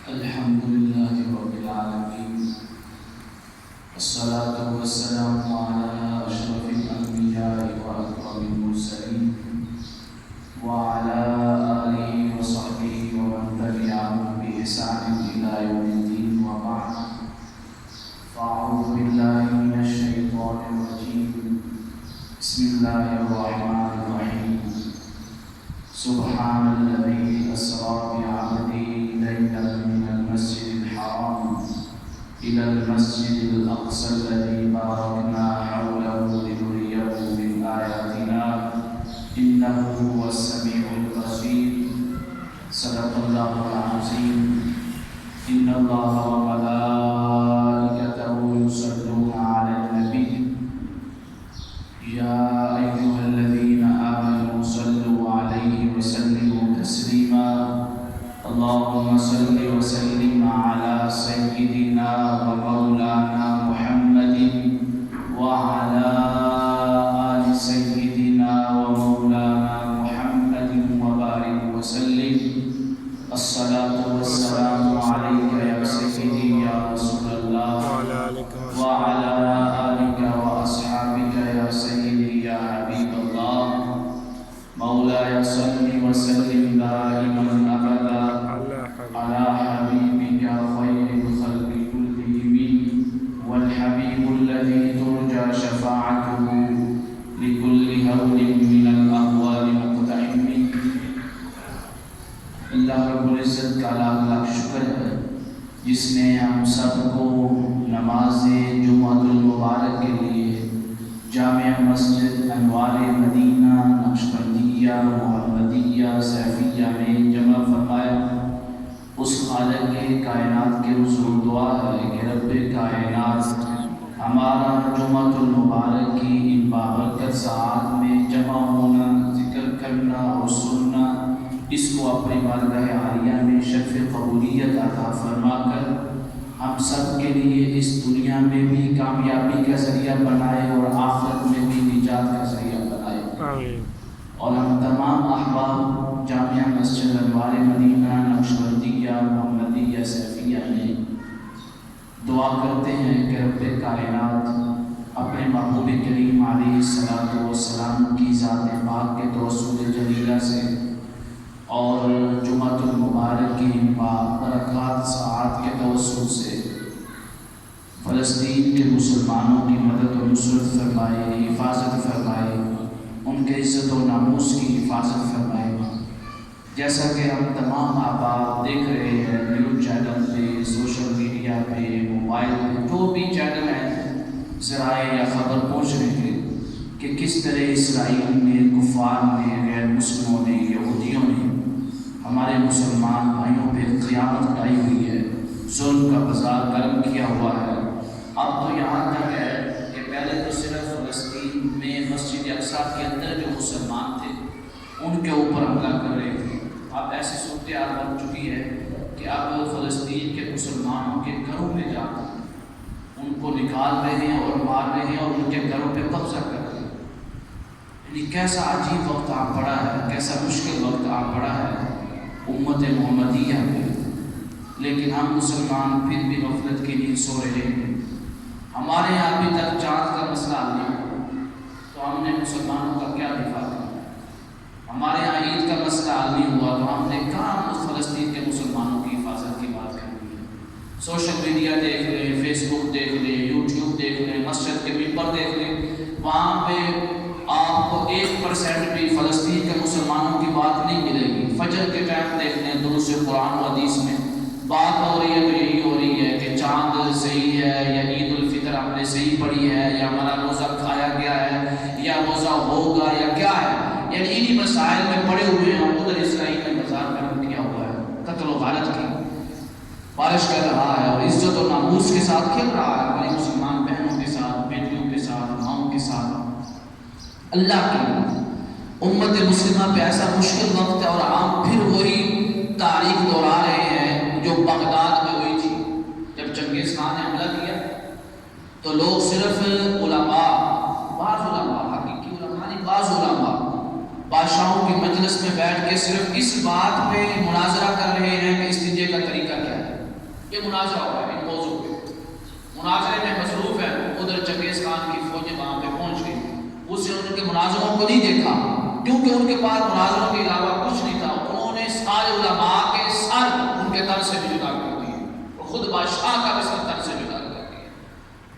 الحمد لله رب العالمين، والصلاة والسلام على أشرف الأنبياء وأكرم المرسلين وعلى آله وصحبه ومن تبعهم بإحسان إلى يوم الدين، وبعد. فأعوذ بالله من الشيطان الرجيم. بسم الله الرحمن الرحيم. سبحان الذي أسرى بعبده ليلا من المسجد الحرام إلى المسجد الأقصى الذي باركنا حوله لنريه من آياتنا إنه هو السميع البصير. صدق الله العظيم. إن الله وملائكته يصلون على النبي يا أيها الذين آمنوا صلوا عليه وسلموا تسليما. اللهم صل وسلم على سيدنا ومولانا محمد وعلى آل سيدنا ومولانا محمد وبارك وسلم. الصلاة والسلام عليك يا سيدي يا رسول الله وعلى آلك وأصحابك يا سيدي يا حبيب الله. مولاي صل وسلم دائما أبدا على حبيبك خير الخلق كلهم، والحبيب الذي ترجى شفاعته لكل هول من الأهوال مقتحم. اللہ رب العزت کا لاکھ لاکھ شکر ہے جس نے ہم سب کو نماز جمعۃ المبارک کے لیے جامع مسجد انوار مدینہ نقشبندیہ محمدیہ سیفیہ میں جمع فرمایا. اس خالق کے کائنات کے حضور دعا ہے کہ رب کائنات ہمارا جمعۃ المبارک کی ان بابرکت ساعات میں جمع ہونا، ذکر کرنا اور سننا، اس کو اپنے بارگاہ عالیہ میں شرف قبولیت عطا فرما کر ہم سب کے لیے اس دنیا میں بھی کامیابی کا ذریعہ بنائے اور آخرت میں بھی نجات کا ذریعہ بنائے. آمین. اور ہم تمام احباب جامعہ مسجد انوار مدینہ نقشبندیہ محمدیہ سیفیہ میں دعا کرتے ہیں کہ رب کائنات اپنے محبوب کریم علیہ الصلوۃ والسلام کی ذات پاک کے توسل جلیلہ سے اور جمعۃ المبارک کی برکات ساعات کے توسل سے فلسطین کے مسلمانوں کی مدد و نصرت فرمائے، حفاظت فرمائے، ان کے عزت و ناموس کی حفاظت فرمائے. جیسا کہ ہم تمام احباب دیکھ رہے ہیں نیوز چینل پہ، سوشل میڈیا پہ، موبائل پہ، جو بھی چینل ہیں ذرائع یا خبر پہنچ رہے ہیں کہ کس طرح اسرائیل نے، کفار نے، غیر مسلموں نے، یہودیوں نے ہمارے مسلمان بھائیوں پہ قیامت ڈائی ہوئی ہے، ظلم کا بازار گرم کیا ہوا ہے. اب تو یہاں تک ہے کہ پہلے تو صرف فلسطین میں مسجد اقصیٰ کے اندر جو مسلمان تھے ان کے اوپر حملہ کر رہے تھے. اب ایسی صورتحال بن چکی ہے کہ اب فلسطین کے مسلمانوں کے گھروں میں جا کر ان کو نکال رہے ہیں اور مار رہے ہیں اور ان کے گھروں پہ قبضہ کر رہے ہیں. یعنی کیسا عجیب وقت آ پڑا ہے، کیسا مشکل وقت آ پڑا ہے امت محمدیہ میں. لیکن ہم مسلمان پھر بھی غفلت کی نیند سو رہے ہیں. ہمارے یہاں ابھی تک چاند کا مسئلہ حل نہیں ہوا تو ہم نے مسلمانوں کا کیا دفاع کیا؟ ہمارے یہاں عید کا مسئلہ حل نہیں ہوا تو ہم نے کہاں فلسطین کے مسلمانوں کی حفاظت کی بات کرنی ہے؟ سوشل میڈیا دیکھ لیں، فیس بک دیکھ لیں، یوٹیوب دیکھ لیں، مسجد کے ممبر دیکھ لیں، وہاں پہ آپ کو 1% بھی فلسطین کے مسلمانوں کی بات نہیں ملے گی. فجر کے ٹائم دیکھ لیں، دروس قرآن و حدیث میں بات ہو رہی ہے تو یہی ہو رہی ہے کہ چاند صحیح ہے یا عید الفطر ہم نے صحیح پڑھی ہے یا ہمارا روزہ کھایا گیا ہے یا روزہ ہوگا یا کیا ہے. یعنی انہی مسائل میں پڑے ہوئے ہیں. ادھر اسرائیل نے بازار گرم کیا ہوا ہے، قتل و غارت کی بارش کر رہا ہے اور عزت و ناموس کے ساتھ کھیل رہا ہے ہماری مسلمان بہنوں کے ساتھ، بیٹیوں کے ساتھ، ماؤں کے ساتھ. اللہ کی امت مسلمہ پہ ایسا مشکل وقت ہے اور آپ پھر وہی تاریخ دہرا رہے ہیں جو بغداد میں ہوئی تھی. جب چنگیز خان نے حملہ کیا تو لوگ صرف علماء، بعض علماء، حقیقی علماء نہیں، بعض علماء بادشاہوں کی مجلس میں بیٹھ کے صرف اس بات پہ مناظرہ کر رہے ہیں کہ استنجے کا طریقہ کیا ہے. یہ مناظرہ ہوا ہے ان موضوع پہ، مناظرے میں مصروف ہے، ادھر چنگیز خان کی فوجیں وہاں پہ پہنچ گئی، اس نے ان کے مناظروں کو نہیں دیکھا کیونکہ ان کے پاس مناظروں کے علاوہ کچھ نہیں تھا، انہوں نے سارے علماء کے سر ان کے تن سے بھی جدا کر دیے اور خود بادشاہ کا بھی سر تن سے جدا کر دیا۔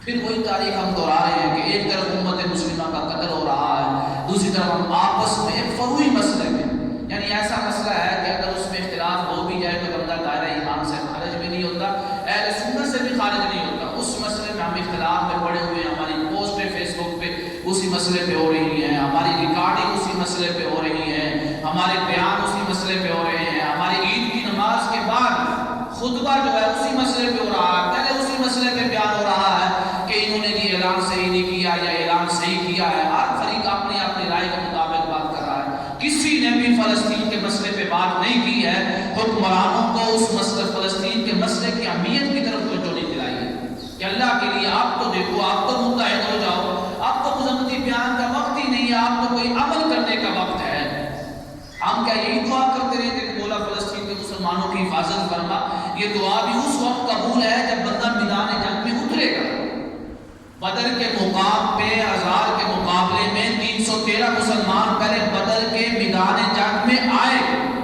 پھر وہی تاریخ ہم دہرا رہے ہیں کہ ایک طرف امت مسلمہ کا قتل ہو رہا ہے، دوسری طرف ہم آپس میں ایک فروعی مسئلے میں، یعنی ایسا مسئلہ ہے کہ اگر اس میں اختلاف ہو بھی جائے تو بندہ دائرہ ایمان سے خارج بھی نہیں ہوتا، اہل سنت سے بھی خارج نہیں ہوتا، اس مسئلے میں ہم اختلاف میں پڑے ہوئے ہیں، ہماری پوسٹیں فیس بک پہ اسی مسئلے پہ ہو رہی ہیں، ہماری ریکارڈنگ اسی مسئلے پہ ہو رہی ہے، ہمارے بیان اسی مسئلے پہ ہو رہے ہیں، ہماری عید کی نماز کے بعد خطبہ جو ہے اسی مسئلے پہ ہو رہا ہے، پہلے اسی مسئلے پہ بیان ہو رہا ہے کہ انہوں نے یہ اعلان صحیح نہیں کیا یا اعلان صحیح کیا ہے، ہر فریق اپنی اپنی رائے کے مطابق بات کر رہا ہے، کسی نے بھی فلسطین کے مسئلے پہ بات نہیں کی ہے، حکمرانوں کو اس مسئلے فلسطین کے مسئلے کی اہمیت کی طرف توجہ نہیں دلائی ہے کہ اللہ کے لیے آپ تو دیکھو، آپ تو متحد ہو جاؤ، آپ کو مذمتی بیان کا وقت ہی نہیں ہے، آپ کو کوئی عمل کرنے کا وقت ہے۔ ہم کیا یہی دعا کرتے رہتے کہ مولا فلسطین کے مسلمانوں کی حفاظت فرما؟ یہ دعا بھی اس وقت قبول ہے جب بندہ میدان جنگ میں اترے گا۔ بدر کے مقام پہ 1000 کے مقابلے میں 313 مسلمان پہلے بدر کے میدان جنگ میں آئے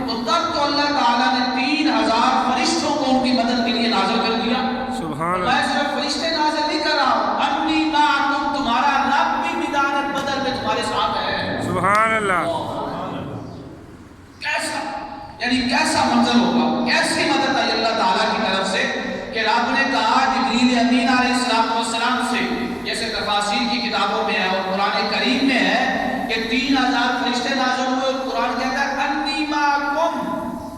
تو تب تو اللہ تعالیٰ نے 3000 فرشتوں کو ان کی مدد کے لیے نازل کر دیا۔ سبحان اللہ، میں صرف فرشتے نازل نہیں کر رہا ہوں، انی معکم، تمہارا رب بھی میدان بدر میں تمہارے ساتھ ہے۔ سبحان اللہ، کیسا یعنی کیسا منظر ہوگا، کیسی مدد آئی اللہ تعالیٰ کی طرف سے کہ رب نے کہا جبریل امین علیہ السلام سے، جیسے تفاسیر کی کتابوں میں ہے اور قرآن کریم میں ہے کہ 3000 فرشتے نازل ہوئے اور قرآن کہتا ہے انی معکم،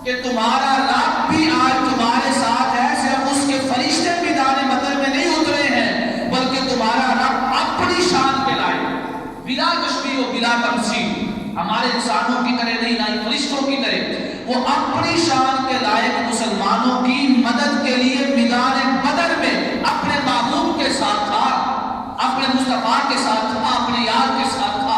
کہ تمہارا رب بھی آج تمہارے ساتھ ہے، صرف اس کے فرشتے میدان بدر میں نہیں اترے ہیں بلکہ تمہارا رب اپنی شان کے لائے، بلا تشبیہ و بلا تمثیل، ہمارے انسانوں کی طرح نہیں، نہ فرشتوں کی طرح، وہ اپنی شان کے لائق مسلمانوں کی مدد کے لیے میدان بدر میں اپنے محبوب کے ساتھ تھا، اپنے مصطفیٰ کے ساتھ تھا، اپنے یار کے ساتھ تھا۔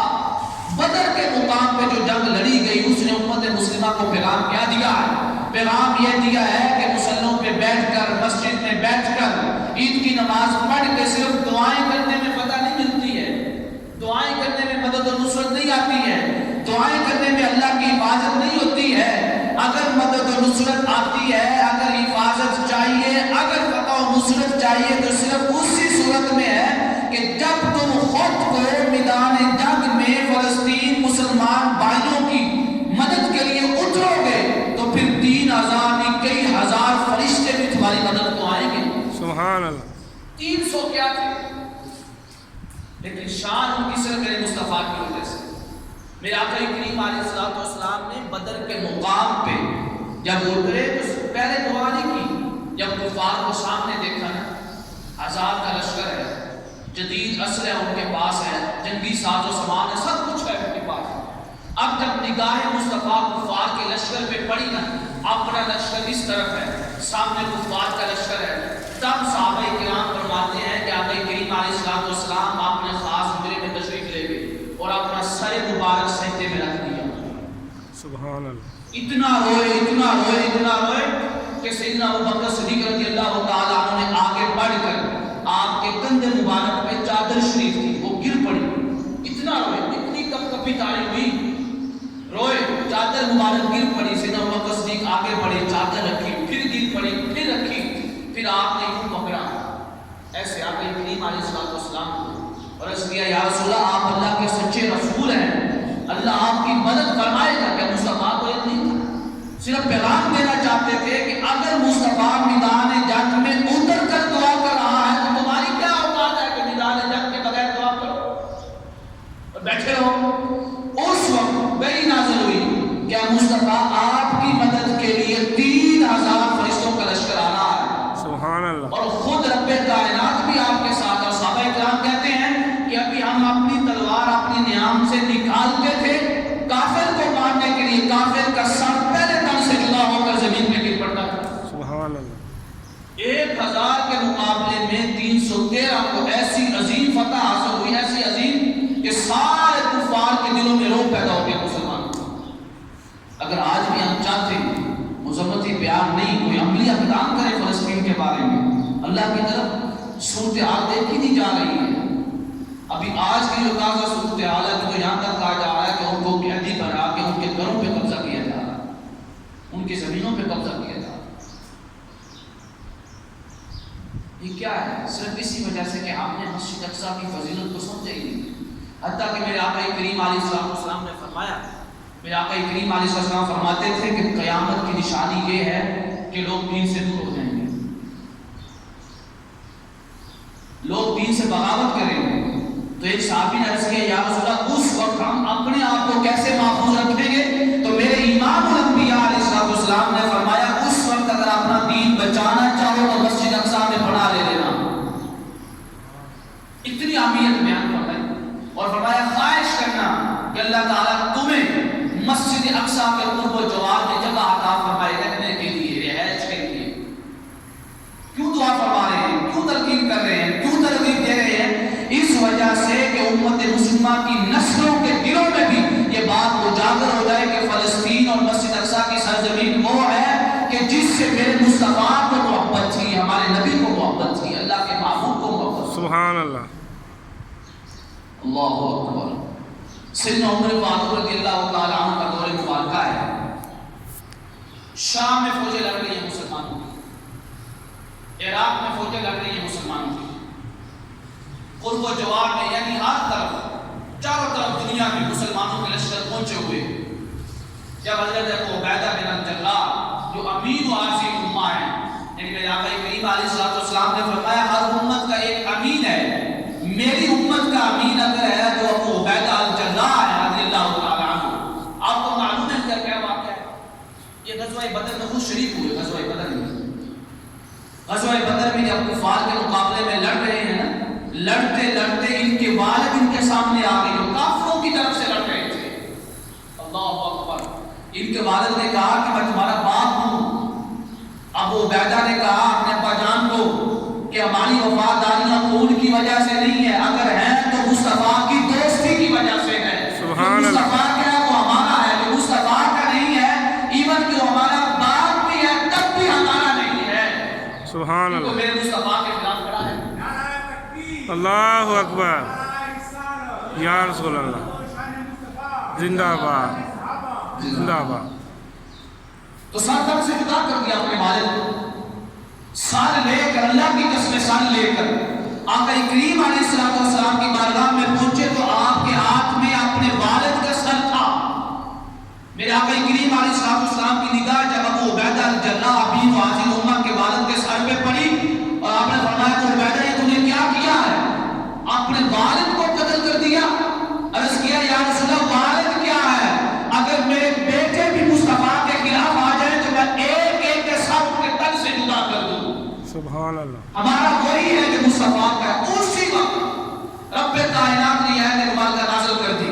بدر کے مقام پہ جو جنگ لڑی گئی اس نے امت مسلمہ کو پیغام کیا دیا ہے؟ پیغام یہ دیا ہے کہ مسلمانوں پہ بیٹھ کر، مسجد میں بیٹھ کر عید کی نماز پڑھ کے صرف دعائیں کرنے میں فتح نہیں ملتی ہے، دعائیں کرنے میں مدد و نصرت نہیں آتی ہے، دعائیں کرنے میں اللہ کی حفاظت نہیں ہوتی ہے۔ اگر مدد و نصرت آتی ہے، اگر حفاظت چاہیے، اگر فتح و نصرت چاہیے تو صرف اسی صورت میں ہے کہ جب تم خود کو میدان جنگ میں فلسطین مسلمان بھائیوں کی مدد کے لیے اترو گے تو پھر 3000 نہیں کئی ہزار فرشتے بھی تمہاری مدد کو آئیں گے۔ سبحان اللہ، 300 کیا تھے لیکن شان ان کی صرف میرے مصطفیٰ کی وجہ سے۔ میرے آقا کریم علیہ السلام نے بدر کے مقام پہ جب اترے تو پہلے دعا نہیں کی، جب کفار کو سامنے دیکھا نا، عذاب کا لشکر ہے، جدید اسلحہ ان کے پاس ہے، جنگی ساز و سامان ہے، سب کچھ ہے ان کے پاس، اب جب نگاہ مصطفیٰ کفار کے لشکر پہ پڑی نا، اپنا لشکر اس طرف ہے، سامنے کفار کا لشکر ہے، تب صحابہ کرام فرماتے ہیں کہ آقا کریم علیہ السلام آپ نے خاص حجرے میں تشریف لے گئے اور اپنا سر مبارک سجدے میں رکھ دیا۔ سبحان اللہ، اتنا روئے کہ سیدنا ابوبکر صدیق رضی اللہ تعالیٰ عنہ نے آگے بڑھ کر آپ کے کندھے مبارک پہ چادر شریف تھی وہ گر پڑی، اتنا روئے، اتنی کپ کپی تاری ہوئی، روئے، چادر مبارک گر پڑی، سیدنا ابوبکر صدیق آگے بڑھے، چادر رکھی، پھر گر پڑی، پھر رکھی، پھر آپ نے یوں پکڑا ایسے آقا کریم علیہ السلام کو اور اس کیا یا رسول اللہ آپ اللہ کے سچے رسول ہیں، اللہ آپ کی مدد فرمائے گا۔ کہ مصطفیٰ کو یہ نہیں تھا، صرف پیغام دینا چاہتے تھے کہ اگر مصطفیٰ میدان جنگ میں اتر کر دعا کر رہا ہے تو تمہاری کیا اوقات ہے کہ میدان جنگ کے بغیر دعا کرو اور بیٹھے رہو۔ اس وقت وحی نازل ہوئی کہ مصطفیٰ آپ کی مدد کے لیے 3000 فرشتوں کا لشکر آ رہا ہے، سبحان اللہ، اور خود رب کائنات بھی آپ کے ساتھ۔ اور صحابہ کرام کہتے ہیں کہ ابھی ہم اپنی تلوار اپنی نیام سے نکالتے تھے کافر کو مارنے کے لیے، کافر کا سر پہلے تن سے جدا ہو کر زمین پہ گر پڑتا تھا، سبحان اللہ۔ 1000 کے مقابلے میں 313 کو ایسی عظیم فتح حاصل ہوئی، ایسی عظیم کہ سارے کفار کے دلوں میں روح پیدا ہو گیا مسلمان۔ اگر آج بھی ہم چاہتے ہیں مذمتی بیان نہیں، کوئی عملی اقدام کرے فلسطین کے کے بارے میں اللہ کی طرف صورتحال دیکھی نہیں جا رہی ہے۔ ابھی آج کی جو تازہ صورتحال ہے تو یہاں تک کہا جا رہا ہے کہ ان کو قیدی بنا کے ان کے گھروں پہ قبضہ کیا جا رہا ہے، ان کی زمینوں پہ قبضہ کیا جا رہا ہے۔ یہ کیا ہے؟ صرف اسی وجہ سے کہ ہم نے مسجد اقصیٰ کی فضیلت کو سمجھا ہی نہیں۔ حتیٰ کہ میرے آقا کریم علیہ السلام نے فرمایا، میرے آقا کریم علیہ السلام فرماتے تھے کہ قیامت کی نشانی یہ ہے کہ لوگ دین سے دور ہو جائیں گے، لوگ دین سے بغاوت کریں گے۔ تو ایک صحابی نے عرض کیا، یا رسول اللہ اس وقت ہم اپنے آپ کو کیسے محفوظ رکھیں گے؟ تو میرے امام الانبیاء علیہ السلام نے فرمایا، اس وقت اگر اپنا دین بچانا چاہو تو مسجد اقصیٰ میں پناہ لے لینا۔ اتنی اہمیت بیان فرمائی اور فرمایا خواہش کرنا کہ اللہ تعالیٰ تمہیں مسجد اقصیٰ کے قرب و جوار میں جگہ عطا فرمائے رہنے کے لیے، رہائش کے لیے۔ کیوں دعا فرما رہے ہیں؟ کیوں ترغیب کر رہے ہیں؟ کیوں ترغیب دے رہے ہیں؟ اس وجہ سے کہ امت مسلمہ کی نسلوں کے دلوں میں بھی یہ بات اجاگر ہو جائے کہ فلسطین اور مسجد اقصیٰ کی سرزمین وہ ہے کہ جس سے میرے مصطفیٰ کو محبت تھی، ہمارے نبی کو محبت تھی، اللہ کے محبوب کو محبت تھی۔ سبحان اللہ، اللہ اکبر۔ سیدنا عمر فاروق رضی اللہ تعالیٰ عنہ کا دور مبارکہ ہے۔ شام میں فوجیں لڑ رہی ہیں مسلمانوں کی، عراق میں فوجیں لڑ رہی ہیں مسلمانوں کی، قرب و جوار میں یعنی ہر طرف چاروں طرف دنیا میں مسلمانوں کے لشکر پہنچے ہوئے۔ جب حضرت ابو عبیدہ بن الجراح جو امین و عاصم امہ ہیں، یعنی میرے آقا کریم علیہ السلام نے فرمایا ہر امت کا ایک امین ہے، میری امت کا امین اگر ہے تو ابو عبیدہ الجراح ہے رضی اللہ تعالیٰ عنہ۔ آپ کو معلوم ہے کہ کیا واقعہ ہے؟ یہ غزوہ بدر میں خود شریک ہوئے۔ غزوہ بدر میں جب کفار کے مقابلے میں لڑ رہے ہیں، لڑتے لڑتے ان کے والد ان کے سامنے آ گئے جو کافروں کی طرف سے لڑ رہے تھے۔ اللہ اکبر۔ ان کے والد نے کہا کہ میں تمہارا باپ ہوں۔ ابو عبیدہ نے کہا اپنے ابا جان کو کہ ہماری وفاداریاں خون کی وجہ سے نہیں ہے، اگر ہے تو مصطفیٰ کی دوستی کی وجہ سے ہے۔ مصطفیٰ کیا ہے وہ ہمارا ہے، جو مصطفیٰ کا نہیں ہے ایون کہ ہمارا باپ بھی ہے تب بھی ہمارا نہیں ہے۔ سبحان اللہ، میرے مصطفیٰ کے خلاف کھڑا ہے۔ اللہ اکبر، یا رسول اللہ، زندہ باد زندہ باد۔ تو سر تک سے جدا کر دیا اپنے والد کو، سال لے کر اللہ کی قسم سال لے کر آقا کریم علیہ السلام کی بارگاہ میں پہنچے تو آپ کے ہاتھ میں اپنے والد کا سر تھا۔ میرے آقا کریم علیہ السلام کی نگاہ جب ابو عبیدہ الجراح امین و عاصم امہ کے والد کے سر پہ پڑی اور آپ نے فرمایا ابو عبیدہ یہ تم نے کیا کیا ہے؟ اپنے والد کو قتل کر دیا۔ عرض کیا یا رسول اللہ والد کیا ہے؟ اگر میرے بیٹے بھی مصطفیٰ کے خلاف آ جائیں تو میں ایک ایک کے ساتھ کے تن سے جدا کر دوں۔ سبحان اللہ، ہمارا وہی ہے جو مصطفیٰ کا ہے۔ اسی وقت رب کائنات نے یہ مبارکہ نازل کر دی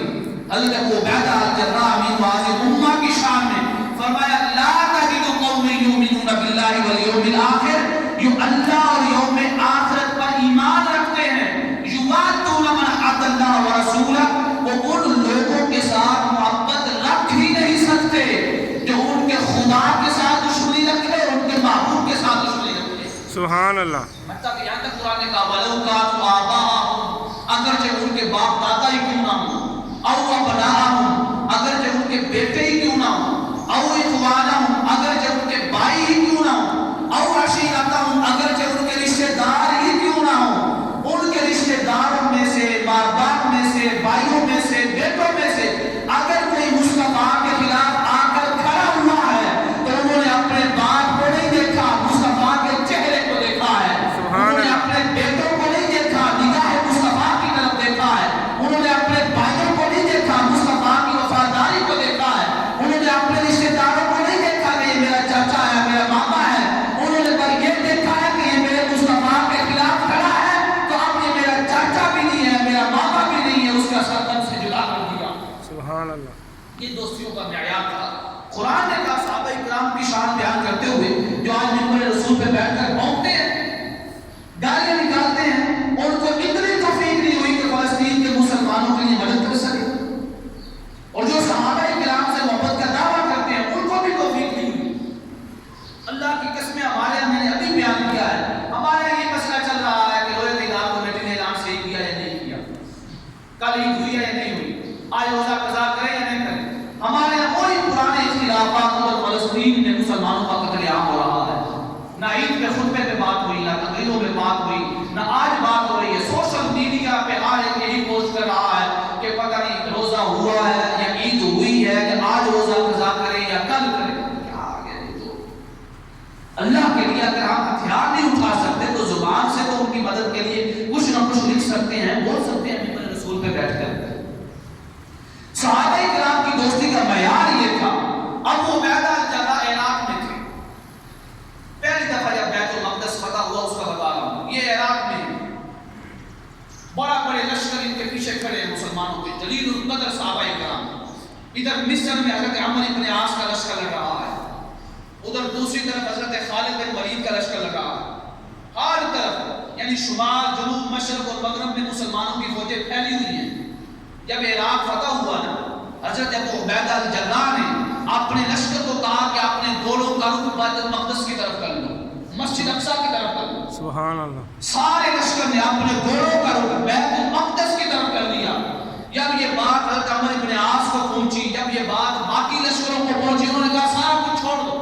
حضرت ابو عبیدہ الجراح امین و عاصم امہ کی شان میں، فرمایا لا تجد قوم یؤمنون باللہ والیوم الآخر، جو اللہ اور یوم آخرت پر ایمان رکھتے ہیں، یوادون من حد اللہ ورسولہ، وہ ان لوگوں کے ساتھ محبت رکھ ہی نہیں سکتے جو ان کے خدا کے ساتھ دشمنی رکھے، ان کے محبوب کے ساتھ دشمنی رکھے۔ سبحان اللہ۔ حتیٰ کہ یہاں تک قرآن نے کہا وَلَوْ كَانُوا آبَاءَهُمْ، اگرچہ ان کے باپ دادا ہی کیوں نہ ہوں، او ابناءَهُمْ، اگرچہ ان کے بیٹے ہی کیوں نہ ہوں، او اخوانَهُمْ، اگرچہ ان کے بھائی ہی کیوں نہ ہوں، او عشیرتَهُمْ، اگرچہ ان کے رشتہ دار ہی کیوں نہ ہوں، ان کے رشتہ داروں میں سے، ماں باپ میں سے، بھائیوں میں سے، بیٹوں میں سے اگر کوئی مصطفیٰ کے خلاف آ کر کھڑا ہوا ہے تو انہوں نے اپنے باپ کو نہیں دیکھا، مصطفیٰ کے چہرے کو دیکھا ہے، انہوں نے اپنے بیٹوں کو نہیں دیکھا، نگاہ مصطفیٰ کی طرف دیکھا ہے، انہوں نے اپنے بھائیوں کو نہیں دیکھا، مصطفیٰ کی وفاداری کو دیکھا ہے، انہوں نے اپنے رشتہ داروں کو نہیں دیکھا کہ یہ میرا چاچا ہے، میرا ماما ہے، انہوں نے پر یہ دیکھا ہے کہ یہ میرے مصطفیٰ کے خلاف کھڑا ہے تو اب یہ میرا چاچا بھی نہیں ہے، میرا ماما بھی نہیں ہے، اس کا سر تن سے جدا کر دیا۔ سبحان اللہ۔ یہ دوستیوں کا معیار تھا۔ قرآن نے کہا صحابہ اکرام کی شان بیان کرتے ہوئے جو آج منبر رسول پہ بیٹھ کر بھونکتے ہیں، گالیاں نکالتے ہیں، ان کو اتنی توفیق نہیں ہوئی کہ فلسطین کے مسلمانوں کے لیے مدد کر سکے، اور جو صحابہ اکرام سے محبت کا دعویٰ کرتے ہیں ان کو بھی توفیق نہیں ہوئی۔ اللہ کی قسم ہمارے میں نے ابھی بیان کیا ہے ہیں بول سکتے ہیں منبر رسول پہ بیٹھ کر. صحابہ کرام کی دوستی کا معیار یہ تھا. ابو عبیدہ الجراح عراق میں تھے. پہلی دفعہ جب بیت المقدس فتح ہوا اس کا بتا رہا ہوں. یہ عراق میں بڑا بڑے لشکر ان کے پیچھے کھڑے ہیں مسلمانوں کے جلیل القدر صحابہ کرام. ادھر مصر میں حضرت عمرو بن عاص کا لشکر لگ رہا ہے, ادھر دوسری طرف حضرت خالد بن ولید کا لشکر لگ رہا ہے. ہر طرف یعنی شمال جنوب مشرق اور مغرب میں مسلمانوں کی فوجیں پھیلی ہوئی ہیں. جب عراق فتح ہوا نا, حضرت ابو عبیدہ الجراح نے اپنے لشکر کو کہا کہ اپنے گھوڑوں کا رخ بیت المقدس کی طرف کر لو, مسجد اقصی کی طرف کر لو. سبحان اللہ. سارے لشکر نے اپنے گھوڑوں کا رخ بیت المقدس کی طرف کر لیا. جب یہ بات حضرت عمرو بن عاص کو پہنچی, جب یہ بات باقی لشکروں کو پہنچی, انہوں نے کہا سارا کچھ چھوڑ دو,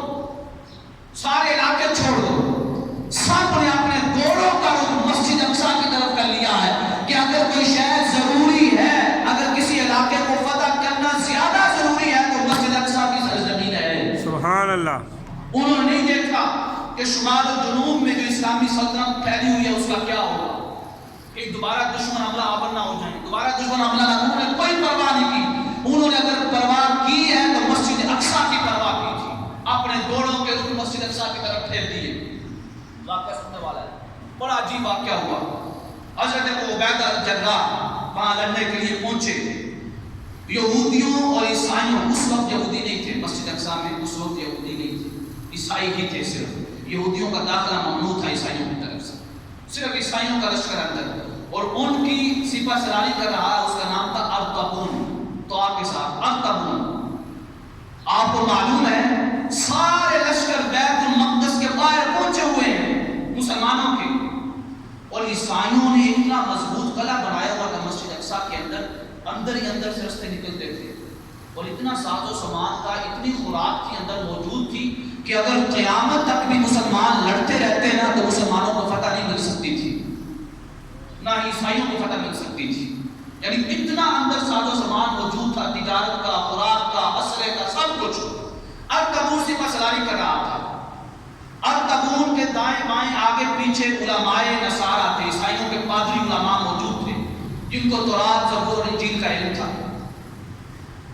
سارے علاقے چھوڑ دو. سب نے اپنے گھوڑوں کا رخ مسجد اقصی کی طرف کر لیا ہے کہ اگر کوئی شے ضروری ہے, اگر کسی علاقے کو فتح کرنا زیادہ ضروری ہے تو مسجد اقصی کی سرزمین ہے. سبحان اللہ. انہوں نے نہیں دیکھا کہ شمال و جنوب میں جو اسلامی سلطنت پھیلی ہوئی ہے اس کا کیا ہوگا, کہ دوبارہ دشمن حملہ آور نہ ہو جائیں, دوبارہ دشمن حملہ نہ. انہوں نے کوئی پرواہ نہیں کی. انہوں نے اگر پرواہ کی ہے تو مسجد اقصی کی پرواہ کی تھی. اپنے گھوڑوں کے رخ مسجد اقصی کی طرف پھیر دیے. واقعہ سننے والا ہے, بڑا عجیب واقعہ ہوا. حضرت ابو عبیدہ الجراح وہاں لڑنے کے لیے پہنچے. یہودیوں اور عیسائیوں, اس وقت یہودی نہیں تھے مسجد اقصی میں, اس وقت یہودی نہیں تھے, عیسائی ہی تھے. صرف یہودیوں کا داخلہ ممنوع تھا عیسائیوں کی طرف سے, صرف عیسائیوں کا لشکر اندر. اور ان کی سپہ سالاری کر رہا, اس کا نام تھا ارطبون, تو آپ کے ساتھ ارطبون. آپ کو معلوم ہے سارے لشکر بیت المقدس کے باہر پہنچے ہوئے ہیں مسلمانوں کے, اور عیسائیوں نے اتنا مضبوط قلعہ بنایا ہوا تھا مسجد اقصی کے اندر, اندر ہی اندر سے رستے نکلتے تھے, اور اتنا ساز و سامان کا, اتنی خوراک کی اندر موجود تھی کہ اگر قیامت تک بھی مسلمان لڑتے رہتے نا تو مسلمانوں کو فتح نہیں مل سکتی تھی, نہ عیسائیوں کو فتح مل سکتی تھی. یعنی اتنا اندر ساز و سامان موجود تھا, تجارت کا, خوراک کا, اسرے کا, سب کچھ. ارطبون سپہ سالاری کر رہا تھا. ارطبون کے دائیں بائیں آگے پیچھے علماء نصارہ تھے, عیسائیوں کے پادری علماء موجود تھے جن کو تورات, زبور اور انجیل کا علم تھا.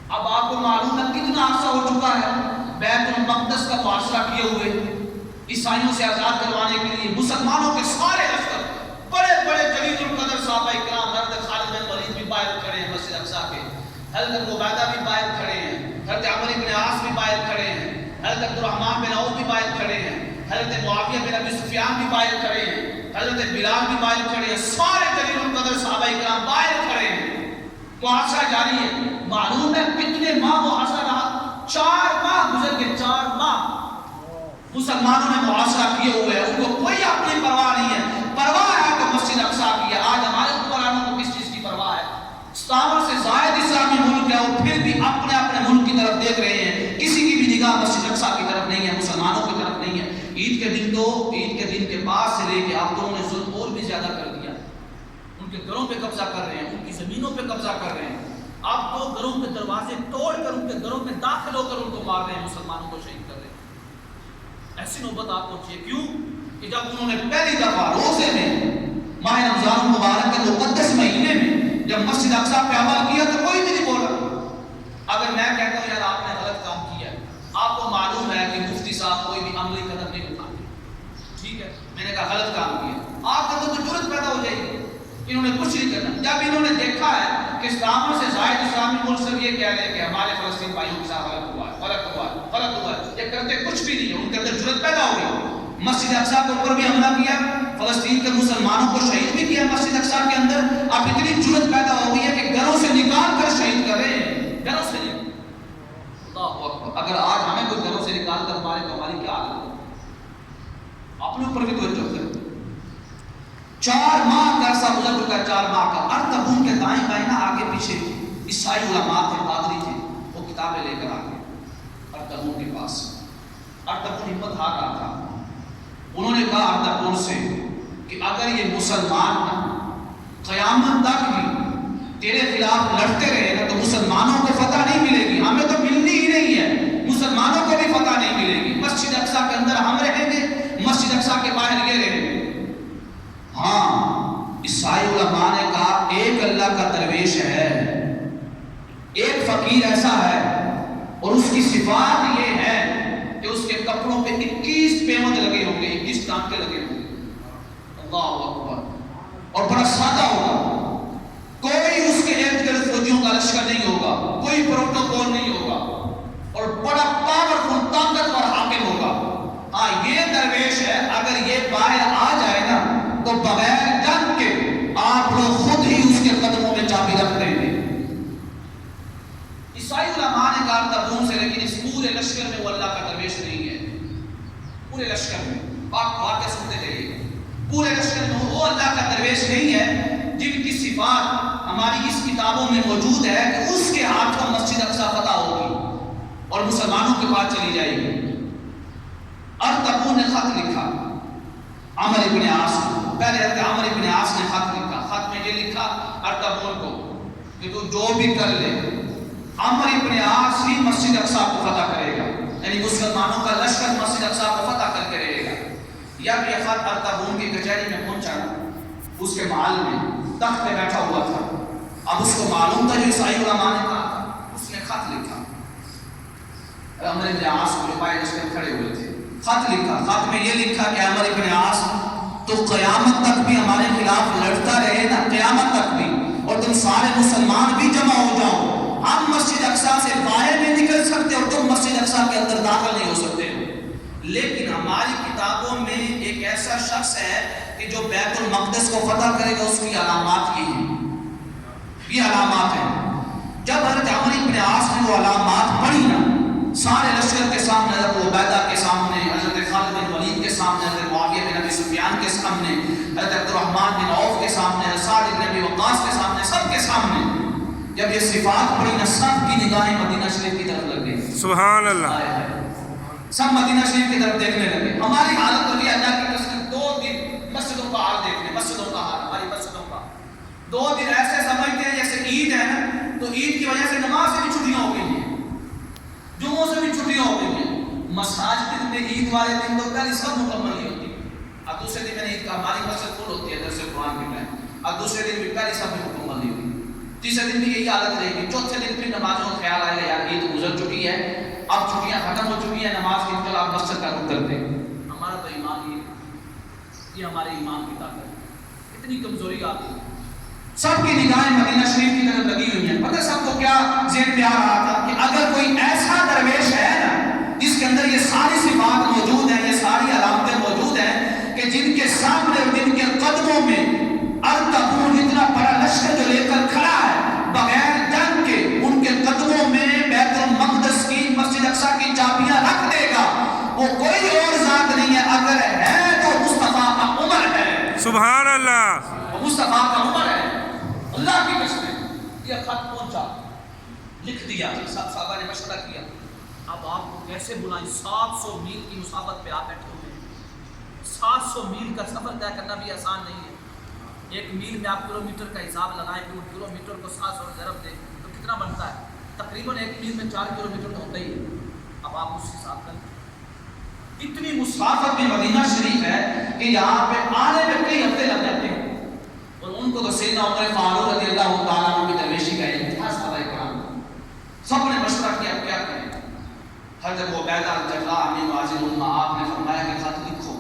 اب آپ کو معلوم ہے کتنا عرصہ ہو چکا ہے بیت المقدس کا محاصرہ کیے ہوئے, عیسائیوں سے آزاد کروانے کے لیے مسلمانوں کے سارے لشکر, بڑے بڑے جلیل القدر صحابہ کرام, حضرت خالد بن ولید بھی باہر کھڑے ہیں مسجد اقصی کے, حضرت ابو عبیدہ بھی باہر کھڑے ہیں, حضرت عمرو بن عاص بھی باہر کھڑے ہیں, حضرت عبدالرحمن بن عوف بھی باہر کھڑے ہیں, حضرت معاویہ بن ابی سفیان بھی باہر کھڑے ہیں, حضرت بلال بھی باہر کھڑے ہیں. سارے جلیل القدر صحابہ کرام باہر کھڑے ہیں. محاصرہ جاری ہے. معلوم ہے کتنے ماہ محاصرہ رہا, 4 ماہ گزر کے, 4 ماہ مسلمانوں نے محاصرہ کیے ہوئے ہیں. ان کو کوئی اپنی پرواہ نہیں ہے. پرواہ ہے تو مسجد اقصی کی ہے. آج ہمارے حکمرانوں کو کس چیز کی پرواہ ہے؟ 57 سے زائد اسلامی ملک ہے, وہ پھر بھی اپنے اپنے ملک کی طرف دیکھ رہے ہیں. کسی کی بھی نگاہ مسجد اقصی کی طرف نہیں ہے, مسلمانوں کی طرف نہیں ہے. عید کے دن تو, عید کے دن کے بعد سے لے کے اب تو انہوں نے ظلم اور بھی زیادہ کر دیا. ان کے گھروں پہ قبضہ کر رہے ہیں, ان کی زمینوں پہ قبضہ کر رہے ہیں. اب تو گھروں کے دروازے توڑ کر ان کے گھروں میں داخل ہو کر ان کو مار رہے ہیں, مسلمانوں کو شہید کر رہے ہیں. ایسی نوبت آپ کو چاہیے. کیوں کہ جب انہوں نے پہلی دفعہ روزے میں, ماہ رمضان مبارک کے مقدس مہینے میں جب مسجد اقصی پہ عمل کیا تو کوئی بھی نہیں بولا. اگر میں کہتا ہوں یار آپ نے غلط کام کیا ہے, آپ کو معلوم ہے کہ مفتی صاحب کوئی بھی عملی قدم نہیں اٹھاتے, ٹھیک ہے, میں نے کہا غلط کام کیا, آپ کا تو جرأت پیدا ہو جائے گی. انہوں نے کچھ نہیں کرنا. جب انہوں نے دیکھا ہے کہ 57 سے زائد اسلامی ملک سب یہ کہہ رہے ہیں کہ ہمارے فلسطین بھائیوں کے ساتھ غلط ہوا ہے, غلط ہوا ہے, غلط ہوا ہے, یہ کرتے کچھ بھی نہیں ہے. ان کے اندر جرأت پیدا ہو گئی. مسجد اقصی کے اوپر بھی حملہ کیا, فلسطین کے مسلمانوں کو شہید بھی کیا مسجد اقصی کے اندر. اب اتنی جرأت پیدا ہو گئی ہے کہ گھروں سے نکال کر شہید کر رہے ہیں, گھروں سے. اللہ اکبر. اگر آج ہمیں کوئی گھروں سے نکال کر مارے تو ہماری کیا حالت ہے؟ اپنے اوپر بھی توجہ کریں. 4 ماہ کا عرصہ گزر چکا ہے, 4 ماہ کا. ارطبون کے دائیں بائیں آگے پیچھے عیسائی علماء تھے, پادری تھے, وہ کتابیں لے کر آ گئے ارطبون کے پاس. ارطبون ہمت ہار رہا تھا. انہوں نے کہا ارطبون سے کہ اگر یہ مسلمان قیامت تک بھی تیرے خلاف لڑتے رہے نا تو مسلمانوں کو فتح نہیں ملے گی, ہمیں تو ملنی ہی نہیں ہے, مسلمانوں کو بھی فتح نہیں ملے گی. مسجد اقصی کے اندر ہم رہیں گے, مسجد اقصی کے باہر یہ رہیں گے. ہاں, عیسائی علماء نے کہا اللہ کا درویش ہے. ایک فقیر ایسا ہے اور اس کی صفات یہ ہے کہ اس کے کپڑوں پہ 21 پیوند لگے ہوں گے, 21 ٹانکے لگے ہوں گے. اللہ اکبر. اور بڑا سادہ ہوگا, کوئی اس کے ارد گرد فوجیوں کا لشکر نہیں ہوگا, کوئی پروٹوکول نہیں ہوگا, اور بڑا پاورفل طاقتور حاکم ہوگا. ہاں یہ درویش ہے, اگر یہ باہر آ جائے نا تو بغیر جنگ کے آپ لوگ خود ہی اس کے قدموں میں چابی رکھ دیں گے. عیسائی علماء نے کہا تبون سے, لیکن اس پورے لشکر میں وہ اللہ کا درویش نہیں ہے. پورے لشکر میں آپ واقعہ سنتے جائیے, پورے لشکر میں وہ اللہ کا درویش نہیں ہے جن کی صفات ہماری اس کتابوں میں موجود ہے کہ اس کے ہاتھوں مسجد اقصی فتح ہوگی اور مسلمانوں کے پاس چلی جائے گی. ارطغرل نے خط لکھا عمرو ابن عاص کو. پہلے عمرو ابن عاص نے خط لکھا. خط میں یہ لکھا ارطغرل کو کہ تو جو بھی کر لے عمرو ابن عاص ہی مسجد اقصی کو فتح کرے گا, یعنی مسلمانوں کا لشکر مسجد اقصی کو فتح کر کے رہے گا. جب یہ خط ارطغرل کی کچہری میں پہنچا, اس کے محل میں تخت پہ بیٹھا ہوا تھا. اب اس کو معلوم تھا جو عیسائی علماء نے کہا تھا. اس نے خط لکھا عمرو ابن عاص کو, جو پائے لشکر کھڑے ہوئے تھے. خط لکھا. خط میں یہ لکھا کہ عمرو ابن عاص تو قیامت تک بھی ہمارے خلاف لڑتا رہے نا, قیامت تک بھی, اور تم سارے مسلمان بھی جمع ہو جاؤ. ہم مسجد اقصی سے باہر نہیں نکل سکتے اور تم مسجد اقصی کے اندر داخل نہیں ہو سکتے. لیکن ہماری کتابوں میں ایک ایسا شخص ہے کہ جو بیت المقدس کو فتح کرے گا, اس کی علامات یہ ہیں, یہ علامات ہیں. جب حضرت عمرو ابن عاص نے وہ علامات پڑھی نا, سارے لشکر کے سامنے, حضرت عبیدہ کے سامنے, حضرت خالد بن ولید کے سامنے, حضرت معاویہ بن ابی سفیان کے سامنے, حضرت عبد الرحمن بن عوف کے سامنے, سعد بن ابی وقاص کے سامنے, سب کے سامنے جب یہ صفات پڑھی نا, سب کی نگاہیں مدینہ شریف کی طرف لگ گئی. سبحان اللہ. سب مدینہ شریف کی طرف دیکھنے لگے. ہماری حالت ہوگی اللہ کی قسم, 2 دن مسجدوں کا حال دیکھ لیں, مسجدوں کا حال, ہماری مسجدوں کا 2 دن ایسے سمجھتے ہیں جیسے عید ہے نا, تو عید کی وجہ سے نماز سے بھی چھٹیاں ہو گئی ہیں, جمعوں سے بھی چھٹیاں ہو گئی ہیں. مساجد میں عید والے دن تو پہلے سب مکمل نہیں ہوتی, اور دوسرے دن میں عید کا ہماری مسجد فل ہوتی ہے درس قرآن کے ٹائم, اور دوسرے دن بھی پہلے سب میں مکمل نہیں ہوتی. تیسرے دن بھی یہی حالت رہے گی. چوتھے دن پھر نمازوں کا خیال آئے گا, یار عید گزر چکی ہے, اب چھٹیاں ختم ہو چکی ہیں, نماز کے انقلاب مسجد کا رخ کرتے ہیں. ہمارا تو ایمان یہ ہمارے ایمان کی طاقت ہے. اتنی کمزوری آتی ہے. سب کی نگاہیں مدینہ شریف کی طرف لگی ہوئی ہیں. پتہ سب کو کیا ذہن میں آ رہا تھا کہ اگر کوئی ایسا درویش ہے نا جس کے اندر یہ ساری صفات موجود ہیں, یہ ساری علامتیں موجود ہیں, کہ جن کے سامنے اور جن کے قدموں میں ارطغرل اتنا بڑا لشکر جو لے کر کھڑا ہے بغیر جنگ کے, ان کے قدموں میں بیت المقدس کی مسجد اقصی کی چابیاں رکھ دے گا, وہ کوئی اور ذات نہیں ہے. اگر ہے تو مصطفیٰ کا عمر ہے. سبحان اللہ. مصطفیٰ کا عمر ہے. اللہ کی قسم. یہ خط پہنچا, لکھ دیا, سب صحابہ نے مشورہ کیا, اب آپ کو کیسے بلائیں, 700 میل کی مسافت پہ آپ بیٹھے ہوئے ہیں. 700 میل کا سفر طے کرنا بھی آسان نہیں ہے. 1 میل میں آپ کلومیٹر کا حساب لگائیں, کلومیٹر کو 700 ضرب دیں تو کتنا بنتا ہے, تقریباً 1 میل میں 4 کلومیٹر ہوتا ہی ہے. اب آپ اس حساب کریں. اتنی مسافت میں مدینہ شریف ہے کہ یہاں پہ آنے میں کئی ہفتے لگ جاتے ہیں, اور ان کو تو سیدنا عمر فاروق رضی اللہ تعالیٰ عنہ کی درویشی کا اتہاس پتہ ہے قرآن. سب نے مشورہ کیا کیا کریں. حضرت عبیدہ الجراح امین معاذ الامہ, آپ نے فرمایا کہ خط لکھو,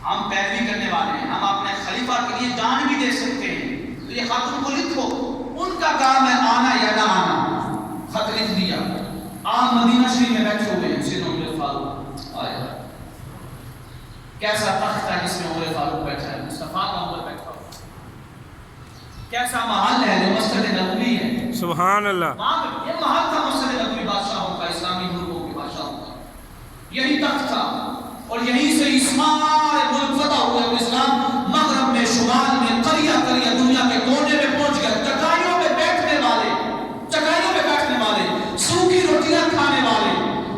ہم پیروی کرنے والے ہیں, ہم اپنے خلیفہ کے لیے جان بھی دے سکتے ہیں, تو یہ خط ان کو لکھو. ان کا کام ہے آنا یا نہ آنا. خط لکھ دیا. آپ مدینہ شریف میں بیٹھے ہوئے ہیں. سیدنا عمر فاروق آیا, کیسا تخت ہے جس میں عمر فاروق بیٹھا ہے, مصطفیٰ کا عمر بیٹھا ہوا, کیسا محل ہے جو مسجد نبوی ہے. سبحان اللہ. یہ محل تھا مسجد نبوی بادشاہوں کا, اسلامی ملکوں کے بادشاہوں کا. یہی تخت تھا, اور یہیں سے سارے ملک فتح ہوئے. اسلام مغرب میں, شمال میں, قریہ قریہ دنیا کے کونے میں پہنچ گیا. چٹائیوں پہ بیٹھنے والے, چٹائیوں پہ بیٹھنے والے, سوکھی روٹیاں کھانے والے,